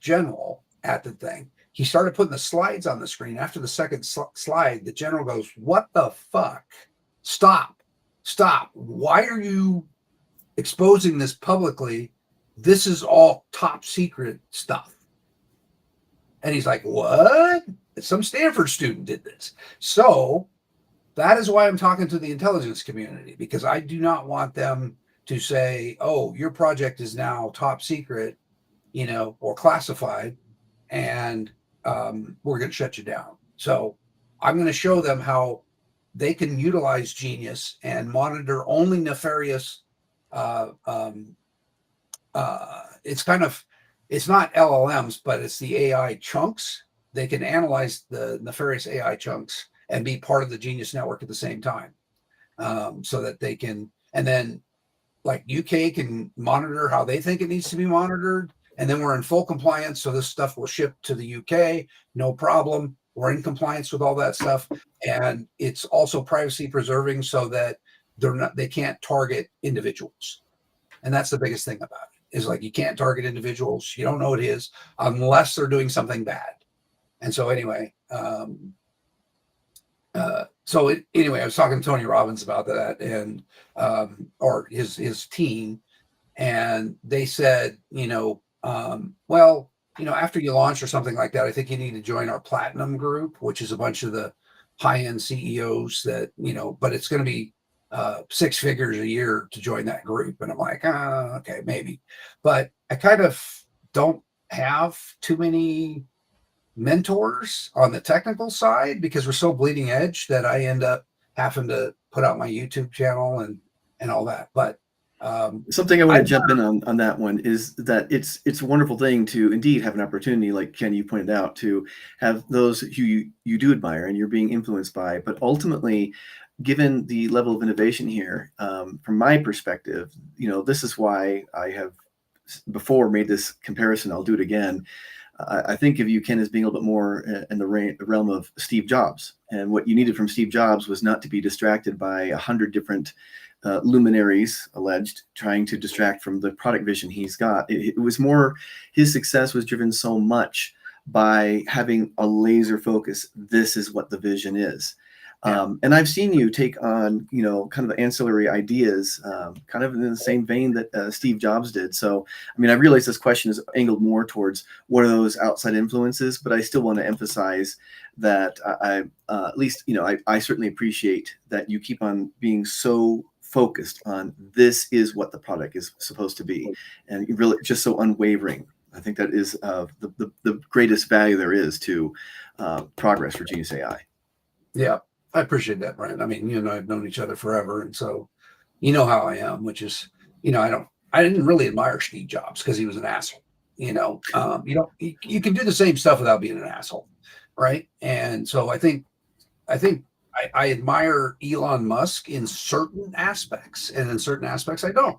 general at the thing. He started putting the slides on the screen. After the second slide, the general goes, "What the fuck? Stop! Stop! Why are you exposing this publicly? This is all top secret stuff." And he's like, "What? Some Stanford student did this." So that is why I'm talking to the intelligence community, because I do not want them to say, "Oh, your project is now top secret, or classified, and we're going to shut you down." So I'm going to show them how they can utilize Genius and monitor only nefarious. Uh, um, it's not LLMs, but it's the AI chunks. They can analyze the nefarious AI chunks and be part of the Genius network at the same time, so that they can, and then like UK can monitor how they think it needs to be monitored. And then we're in full compliance. So this stuff will ship to the UK, no problem. We're in compliance with all that stuff. And it's also privacy preserving, so that they can't target individuals. And that's the biggest thing about it, is like, you can't target individuals. You don't know what it is unless they're doing something bad. And so anyway, anyway, I was talking to Tony Robbins about that, and or his team, and they said, well, after you launch or something like that, I think you need to join our platinum group, which is a bunch of the high-end CEOs that, but it's going to be 6 figures a year to join that group. And I'm like, okay, maybe, but I kind of don't have too many mentors on the technical side, because we're so bleeding edge that I end up having to put out my YouTube channel and all that. But something I want to jump in on that one is that it's a wonderful thing to indeed have an opportunity, like Ken, you pointed out, to have those who you do admire and you're being influenced by. But ultimately, given the level of innovation here, from my perspective, this is why I have before made this comparison. I'll do it again. I think of you, Ken, as being a little bit more in the realm of Steve Jobs. And what you needed from Steve Jobs was not to be distracted by 100 different luminaries, alleged, trying to distract from the product vision he's got. It was more, his success was driven so much by having a laser focus. This is what the vision is. And I've seen you take on, kind of ancillary ideas, kind of in the same vein that Steve Jobs did. So, I mean, I realize this question is angled more towards what are those outside influences, but I still want to emphasize that I at least, I certainly appreciate that you keep on being so focused on this is what the product is supposed to be, and really just so unwavering. I think that is the greatest value there is to progress for GNUS.ai. Yeah, I appreciate that, Brian. I mean, you and I have known each other forever, and so how I am, which is, I didn't really admire Steve Jobs because he was an asshole. You can do the same stuff without being an asshole, right? And so I think I admire Elon Musk in certain aspects, and in certain aspects I don't.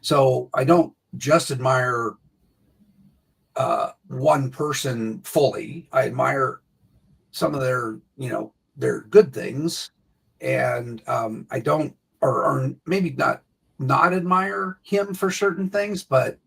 So I don't just admire one person fully. I admire some of their good things, and I don't, or maybe not admire him for certain things, but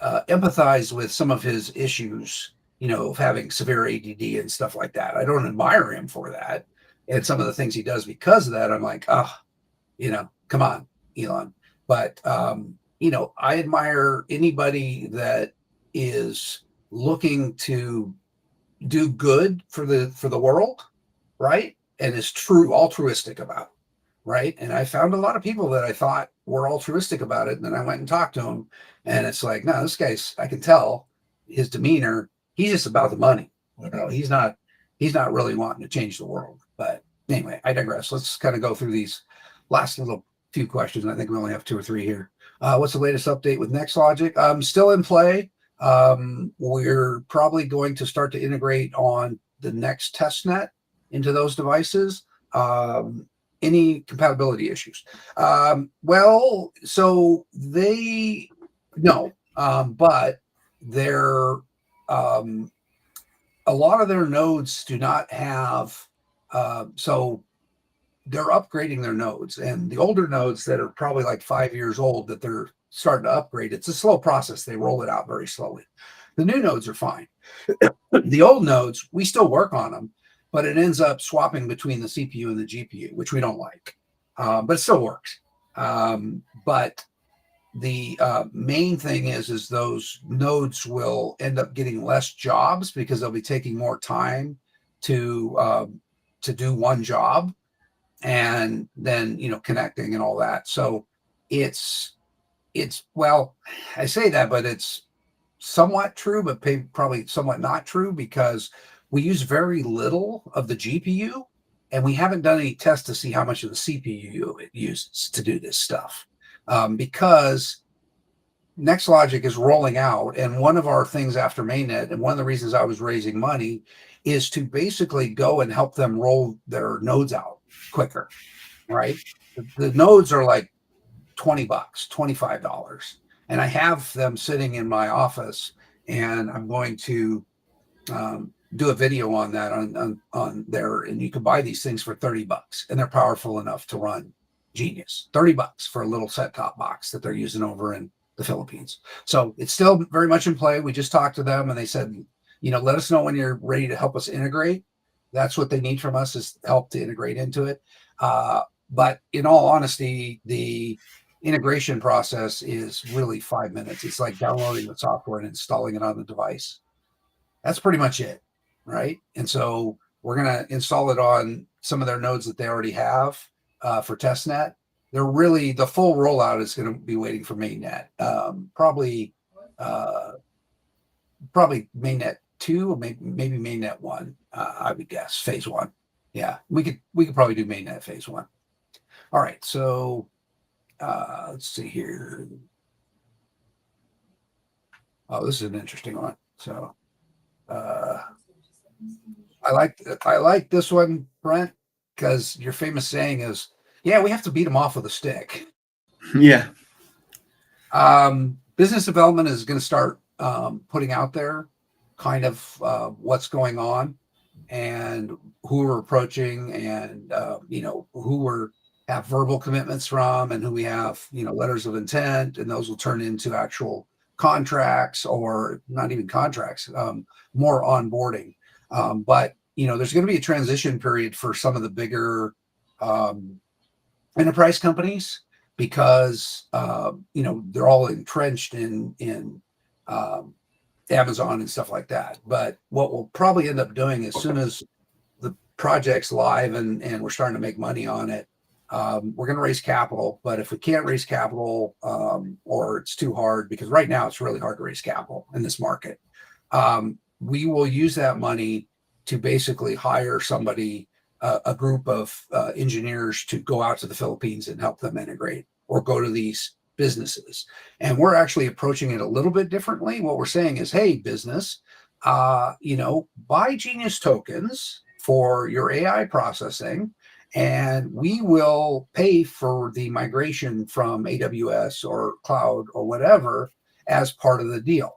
empathize with some of his issues, of having severe ADD and stuff like that. I don't admire him for that, and some of the things he does because of that, I'm like, come on, Elon. But I admire anybody that is looking to do good for the world, right? And is altruistic about it, right? And I found a lot of people that I thought were altruistic about it, and then I went and talked to him, and it's like, no, this guy's, I can tell his demeanor, he's just about the money. He's not really wanting to change the world. But anyway, I digress. Let's kind of go through these last little few questions. I think we only have 2 or 3 here. What's the latest update with NextLogic? Still in play. We're probably going to start to integrate on the next test net into those devices. Any compatibility issues? Well, so they no, but they're a lot of their nodes do not have so they're upgrading their nodes, and the older nodes that are probably like 5 years old that they're starting to upgrade, it's a slow process. They roll it out very slowly. The new nodes are fine. The old nodes, we still work on them, but it ends up swapping between the CPU and the GPU, which we don't like, but it still works. But the main thing is those nodes will end up getting less jobs because they'll be taking more time to do one job, and then connecting and all that. So it's well, I say that, but it's somewhat true, but probably somewhat not true, because we use very little of the GPU, and we haven't done any tests to see how much of the CPU it uses to do this stuff, because NextLogic is rolling out, and one of our things after mainnet, and one of the reasons I was raising money, is to basically go and help them roll their nodes out quicker, right? The nodes are like $20, $25, and I have them sitting in my office, and I'm going to do a video on that on there, and you can buy these things for $30, and they're powerful enough to run Genius. $30 for a little set-top box that they're using over in the Philippines. So it's still very much in play. We just talked to them, and they said, let us know when you're ready to help us integrate. That's what they need from us, is help to integrate into it. But in all honesty, the integration process is really 5 minutes. It's like downloading the software and installing it on the device. That's pretty much it, right? And so we're going to install it on some of their nodes that they already have for testnet. They're really, the full rollout is going to be waiting for mainnet. Probably mainnet 2 or maybe mainnet 1. I would guess phase 1. Yeah, we could probably do mainnet phase 1. All right, so let's see here. Oh, this is an interesting one. So I like this one, Brent, because your famous saying is, "Yeah, we have to beat them off with a stick." Yeah. Business development is going to start putting out there kind of what's going on and who we're approaching, and who we're have verbal commitments from, and who we have letters of intent, and those will turn into actual contracts, or not even contracts, more onboarding. But there's going to be a transition period for some of the bigger enterprise companies, because they're all entrenched in Amazon and stuff like that. But what we'll probably end up doing, as soon as the project's live and we're starting to make money on it, we're going to raise capital. But if we can't raise capital, or it's too hard, because right now it's really hard to raise capital in this market, we will use that money to basically hire somebody, a group of engineers, to go out to the Philippines and help them integrate, or go to these businesses. And we're actually approaching it a little bit differently. What we're saying is, hey, business, buy Genius tokens for your AI processing, and we will pay for the migration from AWS or cloud or whatever as part of the deal.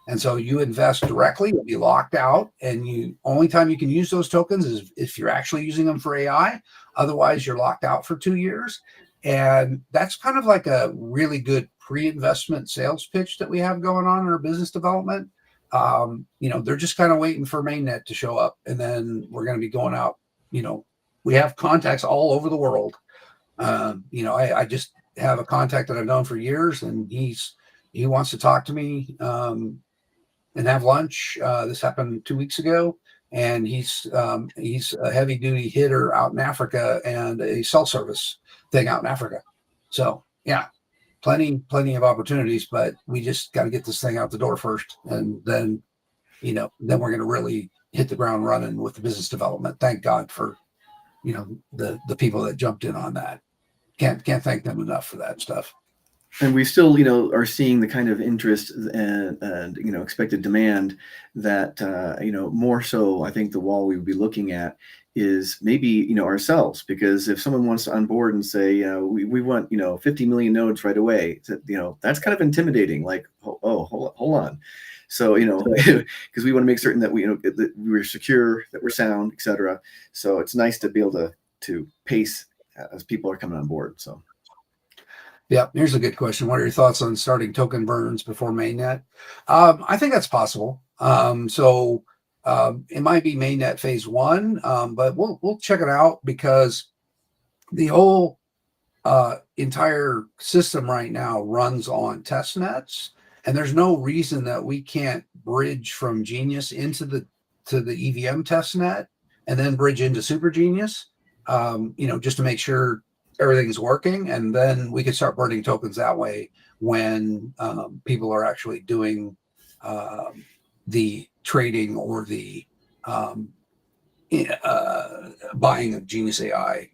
And so you invest directly, you'll be locked out, and only time you can use those tokens is if you're actually using them for AI. Otherwise, you're locked out for 2 years. And that's kind of like a really good pre-investment sales pitch that we have going on in our business development. They're just kind of waiting for mainnet to show up, and then we're going to be going out. We have contacts all over the world. I just have a contact that I've known for years, and he wants to talk to me and have lunch. This happened 2 weeks ago, and he's a heavy duty hitter out in Africa, and a cell service thing out in Africa. So yeah, plenty of opportunities, but we just got to get this thing out the door first, and then we're going to really hit the ground running with the business development. Thank God for the people that jumped in on that. can't thank them enough for that stuff. And we still, are seeing the kind of interest and expected demand that, more so, I think the wall we would be looking at is maybe, ourselves, because if someone wants to onboard and say, we want, 50 million nodes right away, that's kind of intimidating. Like, hold on. So, because we want to make certain that that we're secure, that we're sound, et cetera. So it's nice to be able to pace as people are coming on board. So. Yeah, here's a good question. What are your thoughts on starting token burns before mainnet? I think that's possible. It might be mainnet phase 1, but we'll check it out, because the whole entire system right now runs on test nets, and there's no reason that we can't bridge from Genius into the EVM test net and then bridge into Super Genius, just to make sure everything's working, and then we can start burning tokens that way when people are actually doing the trading or the buying of GNUS.ai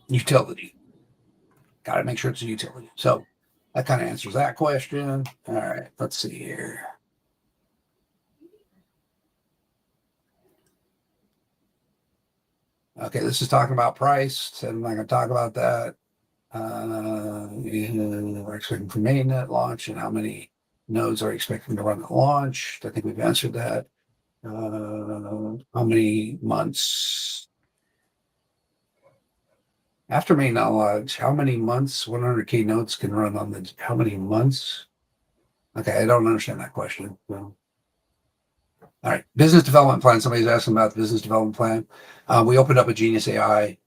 utility. Got to make sure it's a utility. So that kind of answers that question. All right, let's see here. Okay, this is talking about price, and I'm not going to talk about that. We're expecting for mainnet launch, and how many nodes are expecting to run at launch. I think we've answered that. How many months after mainnet launch? How many months 100K nodes can run on the? How many months? Okay, I don't understand that question. Well, all right, business development plan. Somebody's asking about the business development plan. We opened up a GNUS.ai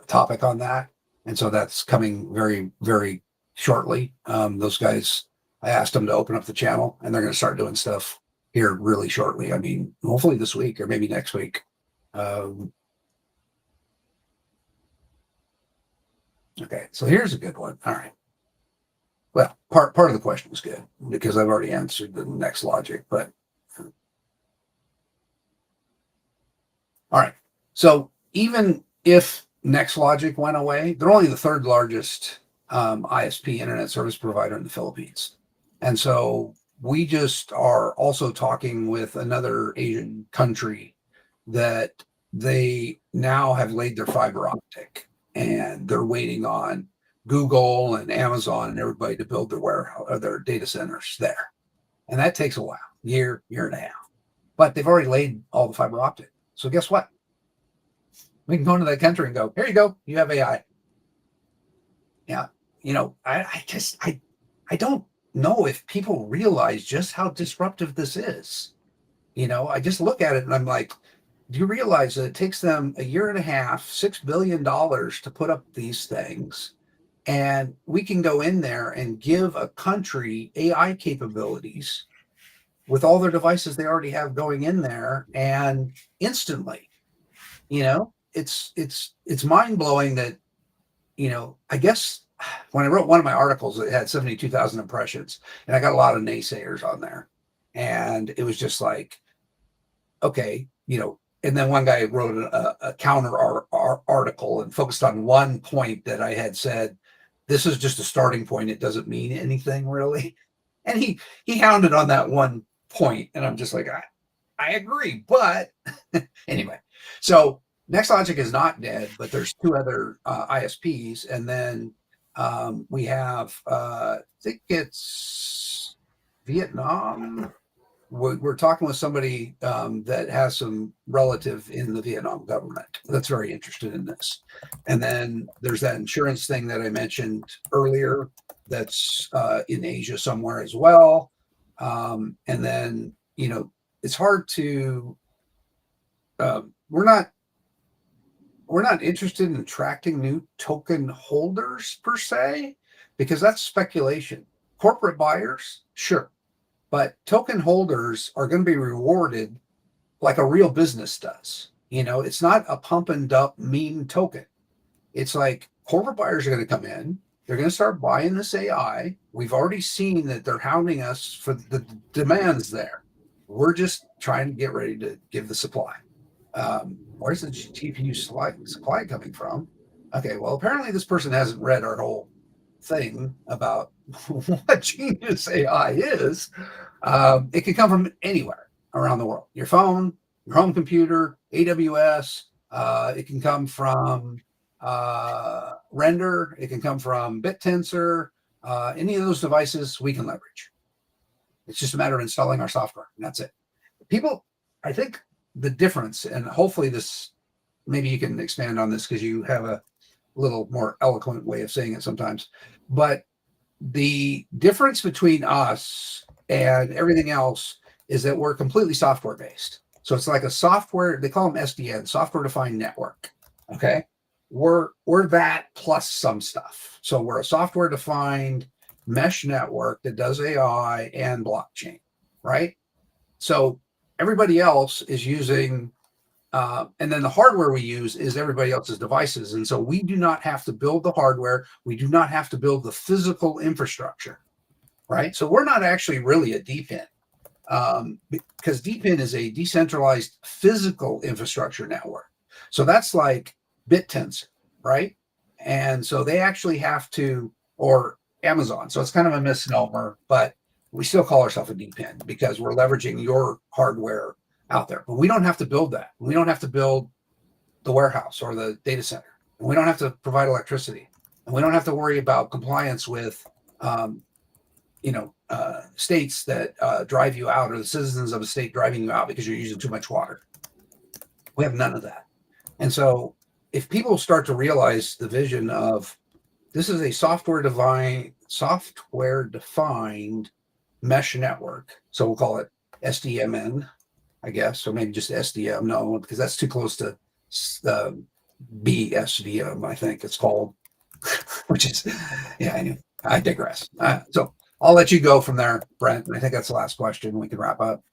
topic on that, and so that's coming very, very shortly. Those guys, I asked them to open up the channel, and they're going to start doing stuff here really shortly. I mean, hopefully this week or maybe next week. Okay, so here's a good one. All right. Well, part of the question is good because I've already answered the next logic, but all right. So even if NextLogic went away, they're only the third largest ISP, internet service provider, in the Philippines. And so we just are also talking with another Asian country that they now have laid their fiber optic, and they're waiting on Google and Amazon and everybody to build their warehouse or their data centers there. And that takes a while, year and a half. But they've already laid all the fiber optic. So guess what? We can go into that country and go, here you go, you have AI. Yeah. I don't know if people realize just how disruptive this is. I just look at it and I'm like, do you realize that it takes them a year and a half, $6 billion to put up these things? And we can go in there and give a country AI capabilities with all their devices they already have going in there, and instantly, it's mind-blowing that, I guess when I wrote one of my articles, it had 72,000 impressions, and I got a lot of naysayers on there. And it was just like, okay, and then one guy wrote a counter article and focused on one point that I had said, this is just a starting point. It doesn't mean anything really. And he hounded on that one point. And I'm just like, I agree. But anyway, so NextLogic is not dead, but there's two other ISPs. And then we have, I think it's Vietnam. We're talking with somebody that has some relative in the Vietnam government that's very interested in this. And then there's that insurance thing that I mentioned earlier that's in Asia somewhere as well. And then, it's hard to, we're not interested in attracting new token holders per se, because that's speculation. Corporate buyers, sure. But token holders are going to be rewarded like a real business does. It's not a pump and dump meme token. It's like corporate buyers are going to come in. They're going to start buying this AI. We've already seen that they're hounding us for the demands there. We're just trying to get ready to give the supply. Where's the GPU supply coming from? Okay, well, apparently this person hasn't read our whole thing about what Genius AI is. It can come from anywhere around the world. Your phone, your home computer, AWS. It can come from Render. It can come from BitTensor. Any of those devices we can leverage. It's just a matter of installing our software, and that's it. People, I think the difference, and hopefully this, maybe you can expand on this because you have a little more eloquent way of saying it sometimes, but the difference between us and everything else is that we're completely software based. So it's like a software, they call them SDN, software defined network. Okay. We're that plus some stuff. So we're a software defined mesh network that does AI and blockchain, right? So everybody else is using and then the hardware we use is everybody else's devices. And so we do not have to build the hardware. We do not have to build the physical infrastructure, right? So we're not actually really a DPIN because DPIN is a decentralized physical infrastructure network. So that's like BitTensor, right? And so they actually have to, or Amazon. So it's kind of a misnomer, but we still call ourselves a DPIN because we're leveraging your hardware out there. But we don't have to build that. We don't have to build the warehouse or the data center. And we don't have to provide electricity. And we don't have to worry about compliance with, states that drive you out or the citizens of a state driving you out because you're using too much water. We have none of that. And so if people start to realize the vision of this is a software defined mesh network. So we'll call it SDMN, I guess, or maybe just SDM. No, because that's too close to BSDM, I think it's called, which is, yeah, anyway, I digress. So I'll let you go from there, Brent. I think that's the last question. We can wrap up.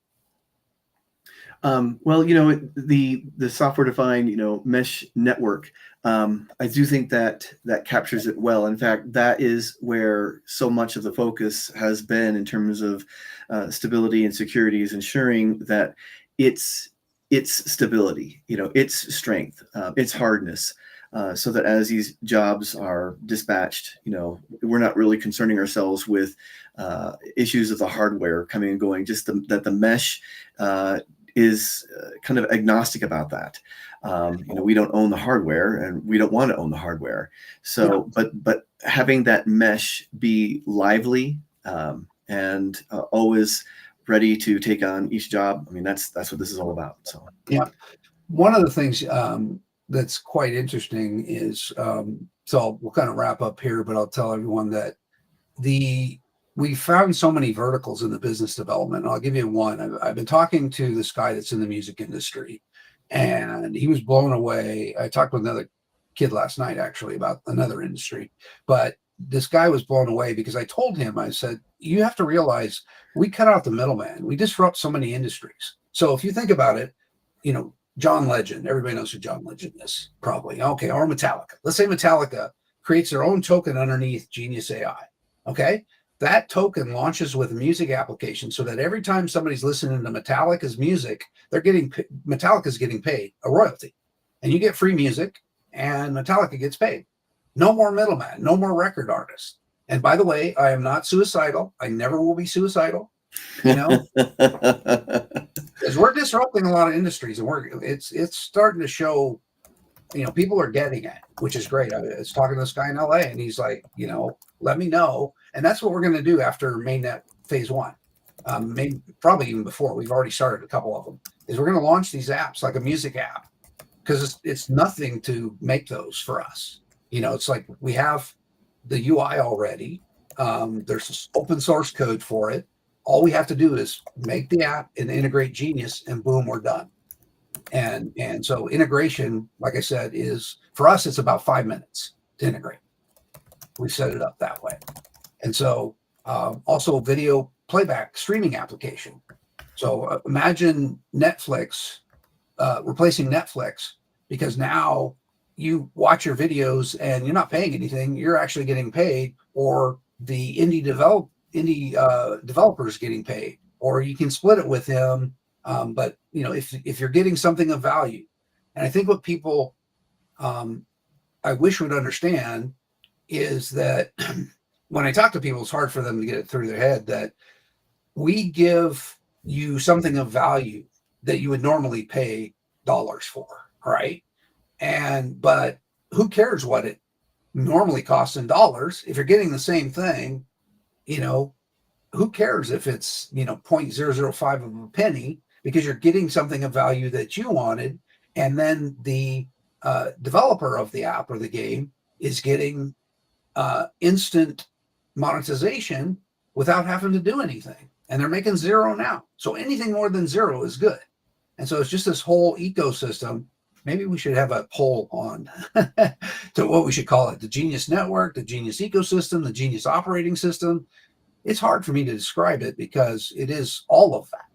Well, the software defined, mesh network, I do think that captures it well. In fact, that is where so much of the focus has been in terms of stability and security, is ensuring that its stability, its strength, its hardness, so that as these jobs are dispatched, we're not really concerning ourselves with issues of the hardware coming and going, just that the mesh is kind of agnostic about that. We don't own the hardware and we don't want to own the hardware. So, yeah. but having that mesh be lively and always ready to take on each job. I mean, that's what this is all about. So, yeah. One of the things that's quite interesting is, so we'll kind of wrap up here, but I'll tell everyone that we found so many verticals in the business development. I'll give you one. I've been talking to this guy that's in the music industry, and he was blown away. I talked with another kid last night, actually, about another industry, but this guy was blown away because I told him, I said, you have to realize we cut out the middleman. We disrupt so many industries. So if you think about it, John Legend, everybody knows who John Legend is, probably. Okay, or Metallica. Let's say Metallica creates their own token underneath GNUS.ai. Okay, that token launches with a music application so that every time somebody's listening to Metallica's music, Metallica's getting paid a royalty, and you get free music, and Metallica gets paid. No more middleman, no more record artist. And by the way, I am not suicidal. I never will be suicidal. Because we're disrupting a lot of industries, and it's starting to show. People are getting it, which is great. I was talking to this guy in LA, and he's like, let me know. And that's what we're going to do after mainnet phase 1. Maybe probably even before. We've already started a couple of them. Is we're going to launch these apps like a music app, because it's nothing to make those for us. It's like we have the UI already. There's this open source code for it. All we have to do is make the app and integrate Genius, and boom, we're done. And so integration, like I said, is for us, it's about 5 minutes to integrate. We set it up that way. And so also a video playback streaming application. So imagine Netflix replacing Netflix, because now you watch your videos and you're not paying anything. You're actually getting paid, or the indie developers getting paid, or you can split it with him. But if you're getting something of value, and I think what people I wish would understand is that when I talk to people, it's hard for them to get it through their head that we give you something of value that you would normally pay dollars for, right? But who cares what it normally costs in dollars if you're getting the same thing? You know, who cares if it's 0.005 of a penny because you're getting something of value that you wanted, and then the developer of the app or the game is getting instant monetization without having to do anything, and they're making zero now. So anything more than zero is good. And so it's just this whole ecosystem. Maybe we should have a poll on to what we should call it: the Genius Network, the Genius ecosystem, the Genius operating system. It's hard for me to describe it because it is all of that.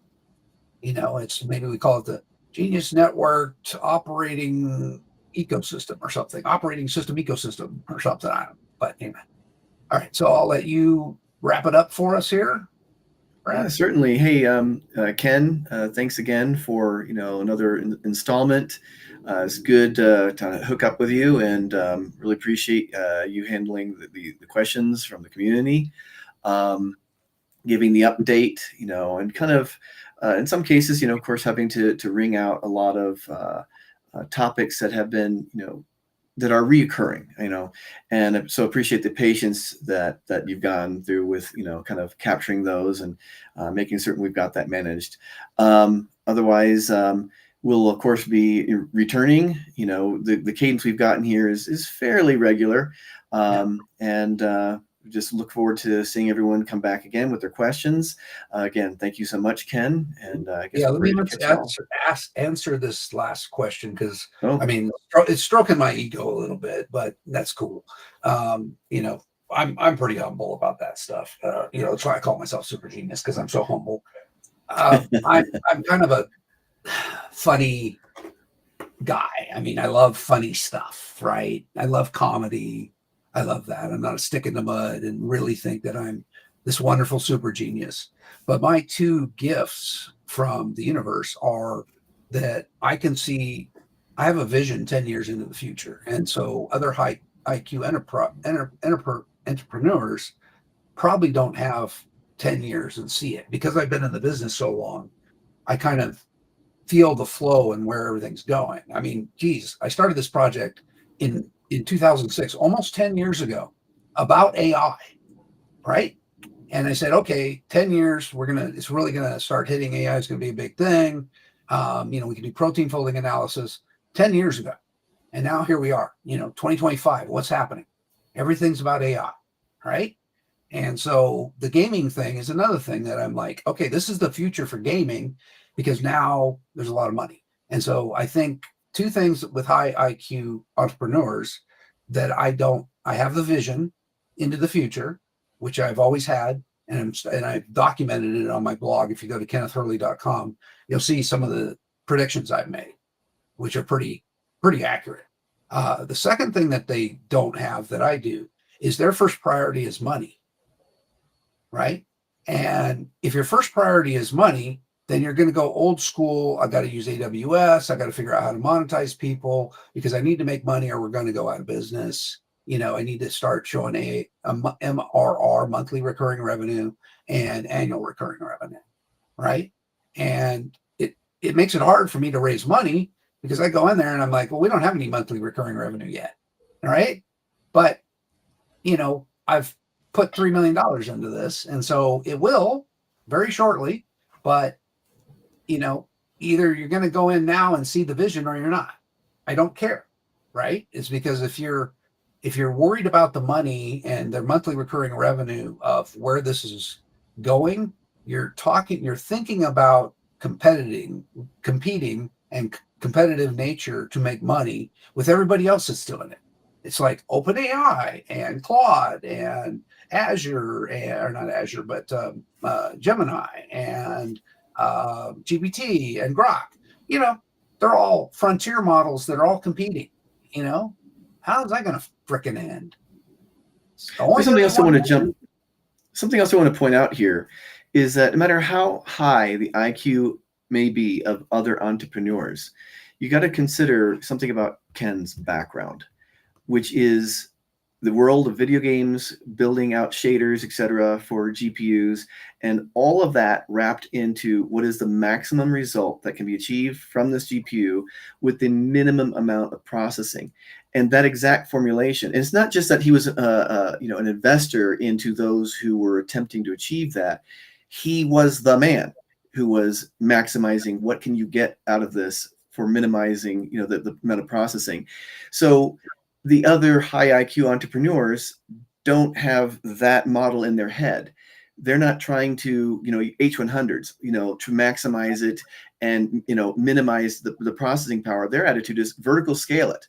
It's maybe we call it the Genius Network operating ecosystem or something, operating system ecosystem or something. I don't know. But anyway. All right. So I'll let you wrap it up for us here. Yeah, certainly. Hey, Ken, thanks again for another installment. It's good to hook up with you, and really appreciate you handling the questions from the community, giving the update, and kind of in some cases, of course, having to wring out a lot of topics that have been, that are reoccurring, and so appreciate the patience that you've gone through with, kind of capturing those and making certain we've got that managed. Otherwise, we'll of course be returning. The cadence we've gotten here is fairly regular, and just look forward to seeing everyone come back again with their questions. Again, thank you so much, Ken. And I guess let me answer this last question because I mean it's stroking my ego a little bit, but that's cool. I'm pretty humble about that stuff. That's why I call myself Super Genius, because I'm so humble. I'm kind of a funny guy. I mean, I love funny stuff, right? I love comedy. I love that. I'm not a stick in the mud and really think that I'm this wonderful super genius. But my two gifts from the universe are that I can see, I have a vision 10 years into the future. And so other high IQ entrepreneurs probably don't have 10 years and see it. Because I've been in the business so long, I kind of feel the flow and where everything's going. I mean, geez, I started this project in 2006, almost 10 years ago, about AI, right? And I said, okay, 10 years, it's really gonna start hitting. AI is gonna be a big thing. We can do protein folding analysis 10 years ago. And now here we are, 2025, what's happening? Everything's about AI, right? And so the gaming thing is another thing that I'm like, okay, this is the future for gaming because now there's a lot of money. And so I think two things with high IQ entrepreneurs that I have the vision into the future, which I've always had, and I've documented it on my blog. If you go to kennethhurley.com, you'll see some of the predictions I've made, which are pretty accurate. The second thing that they don't have that I do is their first priority is money, right? And if your first priority is money, then you're going to go old school. I got to use AWS. I got to figure out how to monetize people because I need to make money or we're going to go out of business. I need to start showing a MRR, monthly recurring revenue, and annual recurring revenue, right? And it makes it hard for me to raise money because I go in there and I'm like, well, we don't have any monthly recurring revenue yet, all right? But, I've put $3 million into this, and so it will very shortly, but either you're going to go in now and see the vision or you're not. I don't care, right? It's because if you're worried about the money and the monthly recurring revenue of where this is going, you're thinking about competing and competitive nature to make money with everybody else that's doing it. It's like OpenAI and Claude and Azure, or not Azure, but Gemini and GPT and Grok. They're all frontier models that are all competing. How's that going to frickin' end? Something else I want to point out here is that no matter how high the IQ may be of other entrepreneurs, you got to consider something about Ken's background. which is the world of video games, building out shaders, etc., for GPUs, and all of that wrapped into what is the maximum result that can be achieved from this GPU with the minimum amount of processing. And that exact formulation, and it's not just that he was an investor into those who were attempting to achieve that. He was the man who was maximizing what can you get out of this for minimizing the amount of processing. So the other high IQ entrepreneurs don't have that model in their head. They're not trying to, H100s, to maximize it and, minimize the processing power. Their attitude is vertical scale it.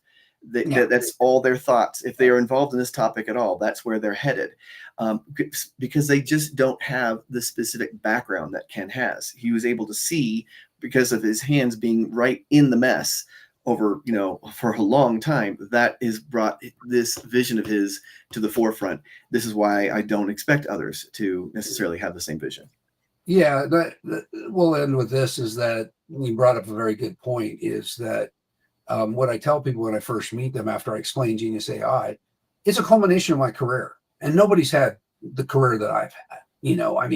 That's all their thoughts. If they are involved in this topic at all, that's where they're headed, because they just don't have the specific background that Ken has. He was able to see, because of his hands being right in the mess over, for a long time, that has brought this vision of his to the forefront. This is why I don't expect others to necessarily have the same vision. Yeah, we'll end with this, is that you brought up a very good point, is that what I tell people when I first meet them after I explain GNUS.ai, it's a culmination of my career. And nobody's had the career that I've had. Bingo. I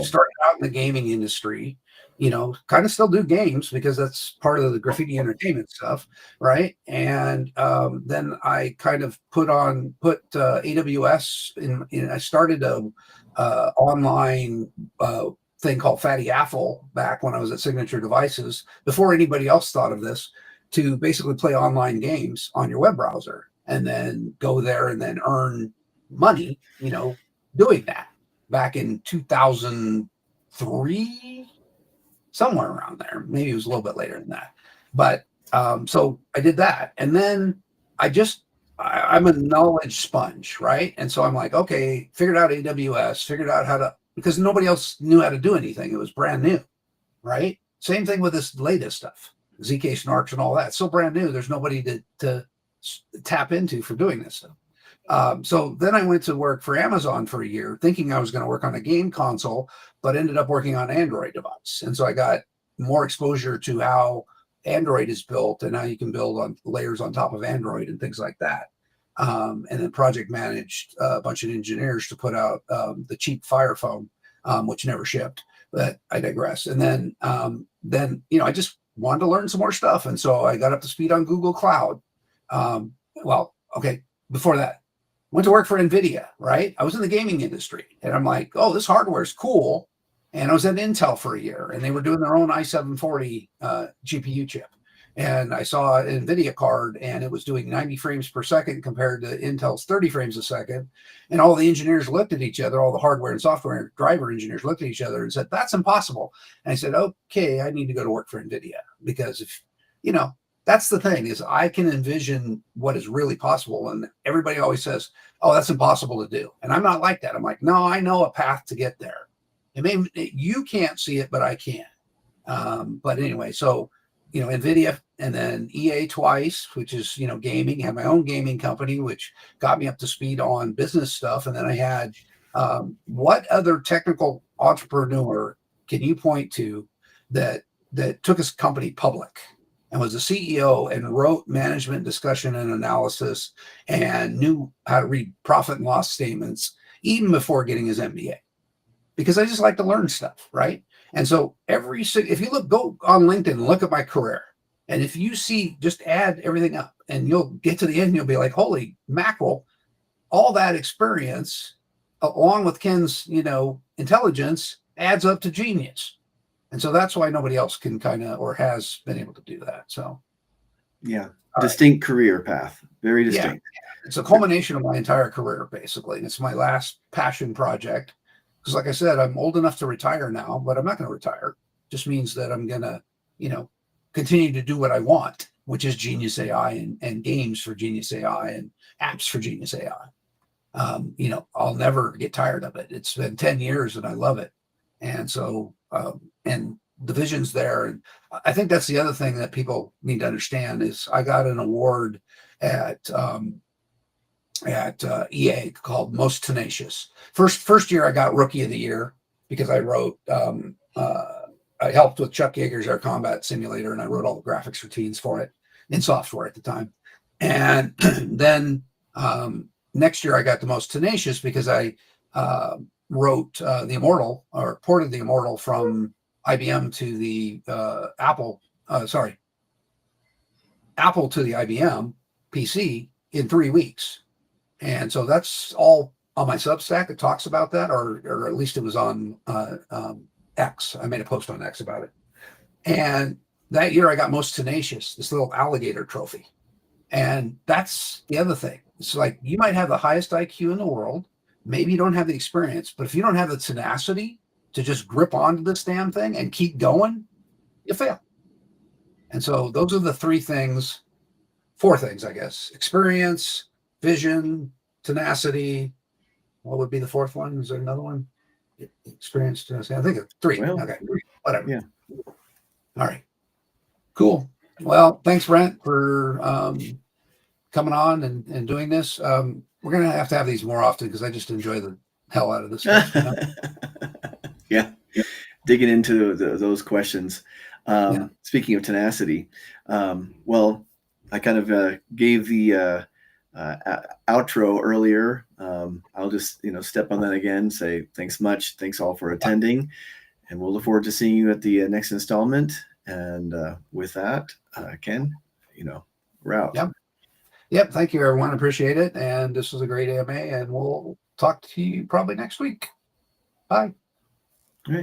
started out in the gaming industry, kind of still do games because that's part of the graffiti entertainment stuff, right? And then I kind of put AWS in. I started a online thing called Fatty Apple back when I was at Signature Devices, before anybody else thought of this, to basically play online games on your web browser and then go there and then earn money, doing that back in 2003, somewhere around there. Maybe it was a little bit later than that. But so I did that. And then I'm a knowledge sponge, right? And so I'm like, okay, figured out AWS, figured out how to, because nobody else knew how to do anything. It was brand new, right? Same thing with this latest stuff. ZK snarks and all that. So brand new. There's nobody to tap into for doing this stuff. So then I went to work for Amazon for a year, thinking I was going to work on a game console, but ended up working on an Android device. And so I got more exposure to how Android is built and how you can build on layers on top of Android and things like that. And then project managed a bunch of engineers to put out the cheap Fire phone, which never shipped. But I digress. And then I just wanted to learn some more stuff. And so I got up to speed on Google Cloud. Before that, went to work for NVIDIA, right? I was in the gaming industry and I'm like, oh, this hardware is cool. And I was at Intel for a year and they were doing their own i740 GPU chip. And I saw an NVIDIA card and it was doing 90 frames per second compared to Intel's 30 frames a second. And all the engineers looked at each other, all the hardware and software driver engineers looked at each other and said, that's impossible. And I said, okay, I need to go to work for NVIDIA, because if, that's the thing, is I can envision what is really possible. And everybody always says, oh, that's impossible to do. And I'm not like that. I'm like, no, I know a path to get there. You can't see it, but I can. But anyway, so, NVIDIA and then EA twice, which is, gaming. I had my own gaming company, which got me up to speed on business stuff. And then I had, what other technical entrepreneur can you point to that took his company public and was a CEO and wrote management discussion and analysis and knew how to read profit and loss statements even before getting his MBA? Because I just like to learn stuff, right? And so if you go on LinkedIn and look at my career, and if you see, just add everything up and you'll get to the end, you'll be like, holy mackerel, all that experience along with Ken's, intelligence adds up to genius. And so that's why nobody else can or has been able to do that. So, yeah, distinct career path, very distinct. Yeah. It's a culmination of my entire career, basically. And it's my last passion project. Because like I said, I'm old enough to retire now, but I'm not going to retire. It just means that I'm going to, continue to do what I want, which is GNUS.ai and games for GNUS.ai and apps for GNUS.ai. I'll never get tired of it. It's been 10 years and I love it. And so, and the vision's there. And I think that's the other thing that people need to understand is I got an award at EA called Most Tenacious. First year I got Rookie of the Year because I wrote, I helped with Chuck Yeager's Air Combat Simulator and I wrote all the graphics routines for it in software at the time. And then next year I got the most tenacious because I wrote the Immortal, or ported the Immortal from IBM to the Apple to the IBM PC in 3 weeks. And so that's all on my Substack. It talks about that, or at least it was on X. I made a post on X about it. And that year I got most tenacious, this little alligator trophy. And that's the other thing. It's like you might have the highest IQ in the world. Maybe you don't have the experience, but if you don't have the tenacity to just grip onto this damn thing and keep going, you fail. And so those are the 4 things, I guess: experience, vision, tenacity. What would be the 4th one? Is there another one? Experience, tenacity. I think it's 3. Well, Okay, whatever. yeah. All right, cool. Well, thanks, Brent, for coming on and doing this. We're gonna have to have these more often because I just enjoy the hell out of this stuff. Yeah. Digging into those questions. Speaking of tenacity, well, I kind of gave the outro earlier. I'll just step on that again. Say thanks much. Thanks all for attending, and we'll look forward to seeing you at the next installment. And with that, Ken, we're out. Yep. Thank you, everyone. Appreciate it. And this was a great AMA, and we'll talk to you probably next week. Bye.